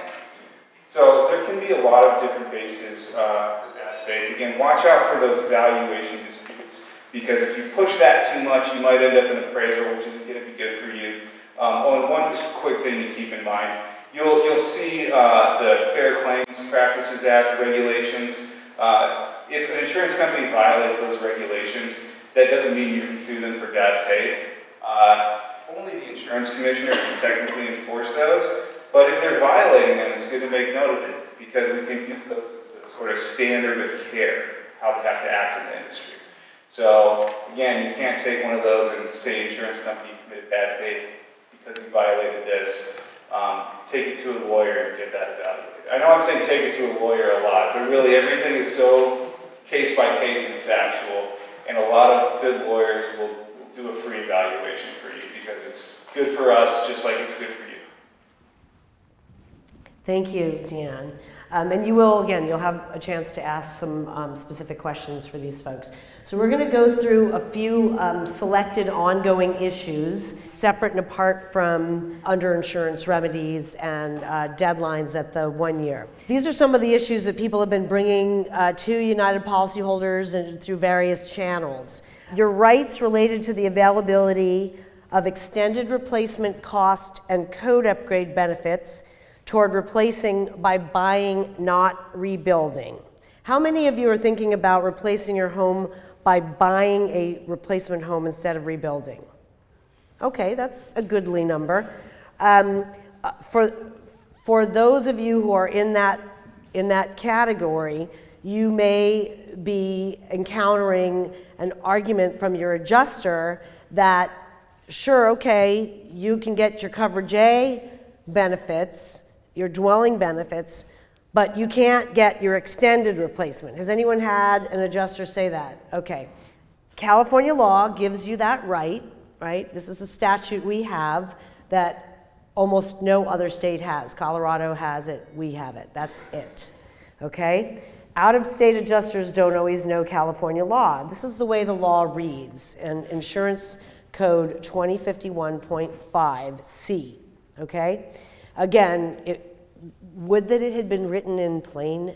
So there can be a lot of different bases for bad faith. Again, watch out for those valuation disputes, because if you push that too much, you might end up in appraisal, which isn't going to be good for you. And one just quick thing to keep in mind, you'll see the Fair Claims Practices Act regulations. If an insurance company violates those regulations, that doesn't mean you can sue them for bad faith. Only the insurance commissioner can technically enforce those, but if they're violating them, it's good to make note of it, because we can use those as the sort of standard of care, how they have to act in the industry. So, again, you can't take one of those and say insurance company committed bad faith because you violated this. Take it to a lawyer and get that evaluated. I know I'm saying take it to a lawyer a lot, but really everything is so case by case and factual, and a lot of good lawyers will do a free evaluation for you because it's good for us just like it's good for you.
Thank you, Dan. And you will, again, you'll have a chance to ask some specific questions for these folks. So we're going to go through a few selected ongoing issues, separate and apart from underinsurance remedies and deadlines at the 1 year. These are some of the issues that people have been bringing to United policyholders and through various channels. Your rights related to the availability of extended replacement cost and code upgrade benefits toward replacing by buying, not rebuilding. How many of you are thinking about replacing your home by buying a replacement home instead of rebuilding? Okay, that's a goodly number. For those of you who are in that category, you may be encountering an argument from your adjuster that, sure, okay, you can get your coverage A benefits, your dwelling benefits, but you can't get your extended replacement. Has anyone had an adjuster say that? Okay. California law gives you that right? This is a statute we have that almost no other state has. Colorado has it, we have it, that's it, okay? Out-of-state adjusters don't always know California law. This is the way the law reads in Insurance Code 2051.5C, okay? Again, would that it had been written in plain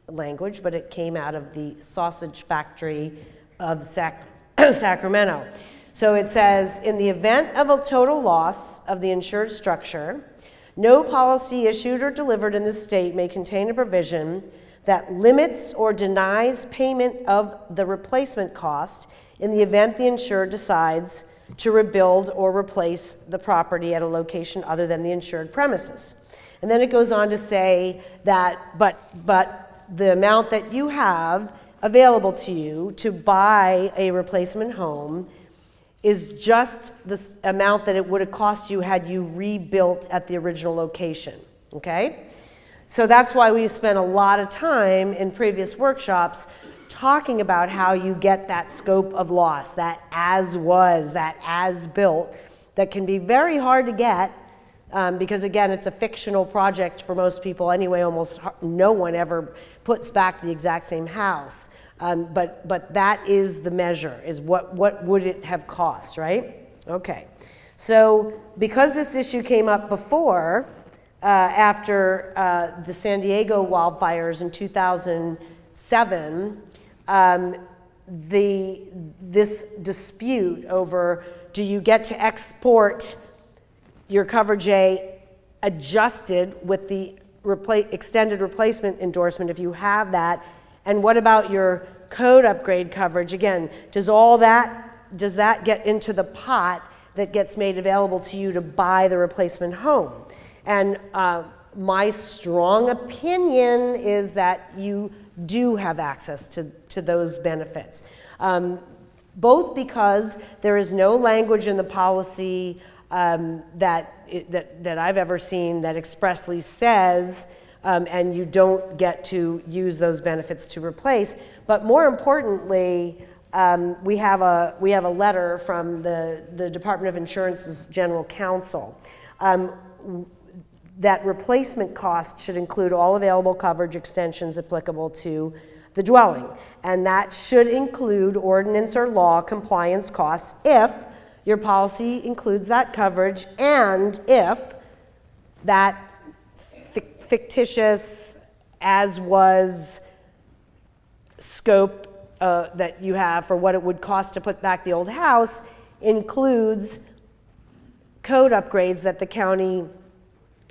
language, but it came out of the sausage factory of Sacramento. So it says, in the event of a total loss of the insured structure, no policy issued or delivered in the state may contain a provision that limits or denies payment of the replacement cost in the event the insured decides to rebuild or replace the property at a location other than the insured premises. And then it goes on to say that, but the amount that you have available to you to buy a replacement home is just the amount that it would have cost you had you rebuilt at the original location, okay? So that's why we spent a lot of time in previous workshops talking about how you get that scope of loss, that as was, that as built, that can be very hard to get because again, it's a fictional project for most people anyway. Almost no one ever puts back the exact same house. But that is the measure, is what would it have cost, right? Okay, so because this issue came up before, after the San Diego wildfires in 2007, this dispute over do you get to export your coverage A adjusted with the extended replacement endorsement if you have that, and what about your code upgrade coverage? Again, does that get into the pot that gets made available to you to buy the replacement home? And my strong opinion is that you do have access to those benefits. Both because there is no language in the policy that I've ever seen that expressly says and you don't get to use those benefits to replace. But more importantly, we have a letter from the Department of Insurance's General Counsel that replacement costs should include all available coverage extensions applicable to the dwelling. And that should include ordinance or law compliance costs if your policy includes that coverage and if that fictitious as-was scope that you have for what it would cost to put back the old house includes code upgrades that the county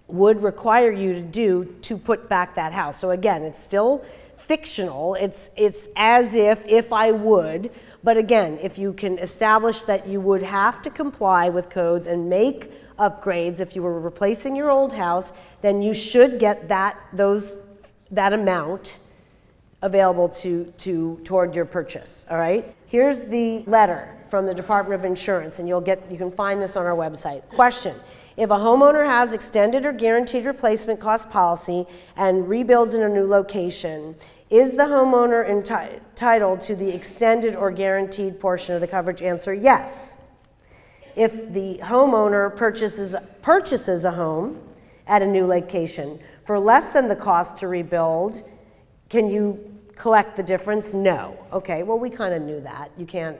would require you to do to put back that house. So again, it's still fictional. It's as if I would, but again, if you can establish that you would have to comply with codes and make upgrades if you were replacing your old house, then you should get that amount available toward your purchase, all right? Here's the letter from the Department of Insurance, and you can find this on our website. Question: if a homeowner has extended or guaranteed replacement cost policy and rebuilds in a new location, is the homeowner entitled to the extended or guaranteed portion of the coverage? Answer: yes. If the homeowner purchases a home at a new location for less than the cost to rebuild, can you collect the difference? No. Okay, well, we kind of knew that. You can't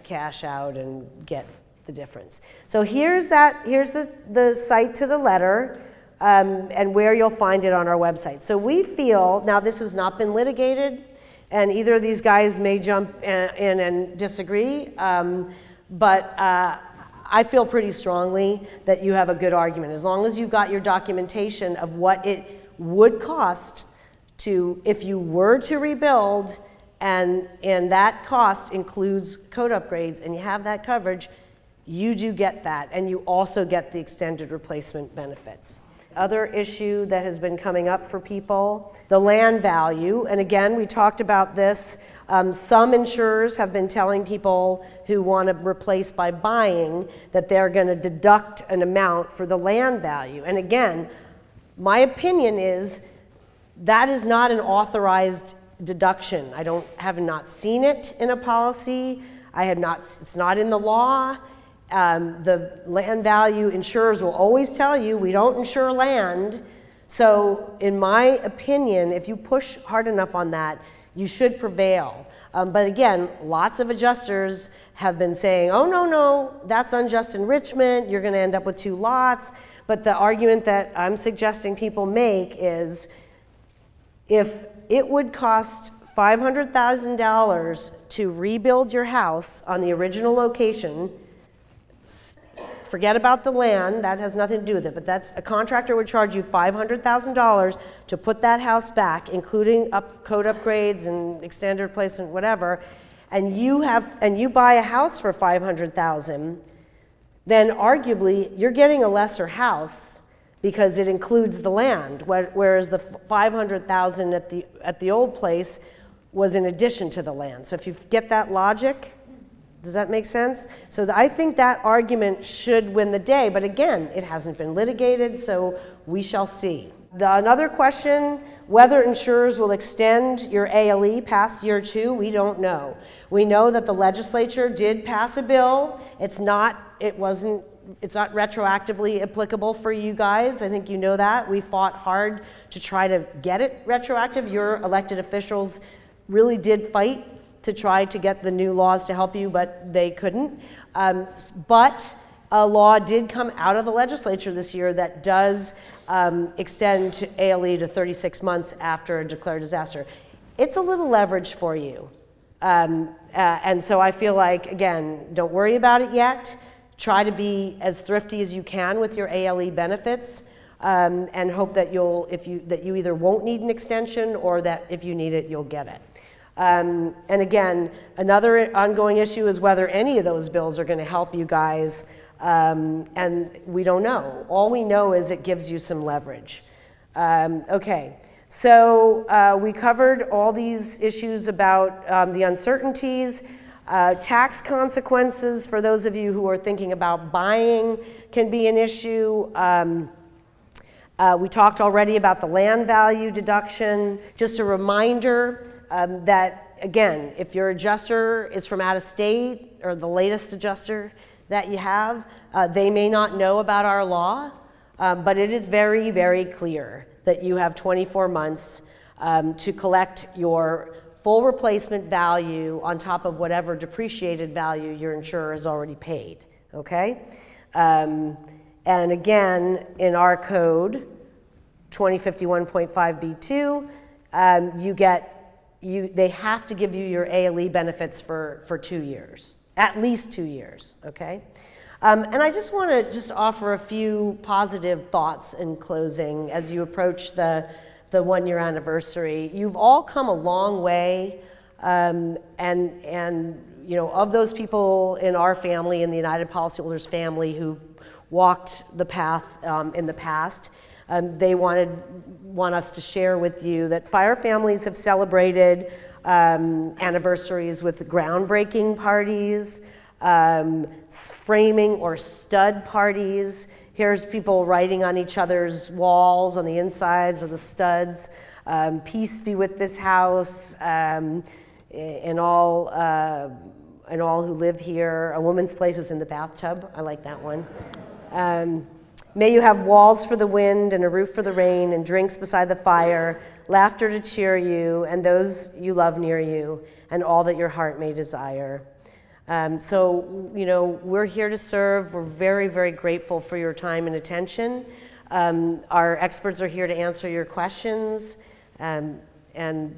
cash out and get the difference. So here's the site to the letter and where you'll find it on our website. So we feel, now this has not been litigated, and either of these guys may jump in and disagree, but I feel pretty strongly that you have a good argument. As long as you've got your documentation of what it would cost to, if you were to rebuild, and that cost includes code upgrades, and you have that coverage, you do get that, and you also get the extended replacement benefits. Other issue that has been coming up for people, the land value, and again, we talked about this. Some insurers have been telling people who want to replace by buying that they're going to deduct an amount for the land value. And again, my opinion is that is not an authorized deduction. I have not seen it in a policy. It's not in the law. The land value insurers will always tell you we don't insure land. So in my opinion, if you push hard enough on that, you should prevail. But again, lots of adjusters have been saying, oh, no, that's unjust enrichment. You're going to end up with 2 lots. But the argument that I'm suggesting people make is if it would cost $500,000 to rebuild your house on the original location, forget about the land, that has nothing to do with it, but that's a contractor would charge you $500,000 to put that house back, including code upgrades and extended replacement, whatever, and you buy a house for $500,000, then arguably you're getting a lesser house because it includes the land, whereas the $500,000 at the old place was in addition to the land. So if you get that logic, does that make sense? So I think that argument should win the day, but again, it hasn't been litigated, so we shall see. Another question, whether insurers will extend your ALE past year 2, we don't know. We know that the legislature did pass a bill. It's not retroactively applicable for you guys. I think you know that. We fought hard to try to get it retroactive. Your elected officials really did fight to try to get the new laws to help you, but they couldn't. But a law did come out of the legislature this year that does extend ALE to 36 months after a declared disaster. It's a little leverage for you. And so I feel like, again, don't worry about it yet. Try to be as thrifty as you can with your ALE benefits, and hope that you either won't need an extension or that if you need it, you'll get it. And again, another ongoing issue is whether any of those bills are going to help you guys, and we don't know. All we know is it gives you some leverage. Okay, so we covered all these issues about the uncertainties. Tax consequences for those of you who are thinking about buying can be an issue. We talked already about the land value deduction. Just a reminder that, again, if your adjuster is from out of state or the latest adjuster that you have, they may not know about our law, but it is very, very clear that you have 24 months to collect your full replacement value on top of whatever depreciated value your insurer has already paid, okay? And again, in our code, 2051.5B2, they have to give you your ALE benefits for 2 years, at least 2 years, okay? And I just want to offer a few positive thoughts in closing as you approach the 1-year anniversary. You've all come a long way, and you know, of those people in our family, in the United Policyholders family who've walked the path in the past, they want us to share with you that fire families have celebrated anniversaries with groundbreaking parties, framing or stud parties. Here's people writing on each other's walls, on the insides of the studs, peace be with this house, and all who live here. A woman's place is in the bathtub. I like that one. May you have walls for the wind and a roof for the rain and drinks beside the fire, laughter to cheer you and those you love near you, and all that your heart may desire. So, you know, we're here to serve. We're very, very grateful for your time and attention. Our experts are here to answer your questions, and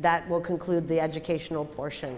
that will conclude the educational portion.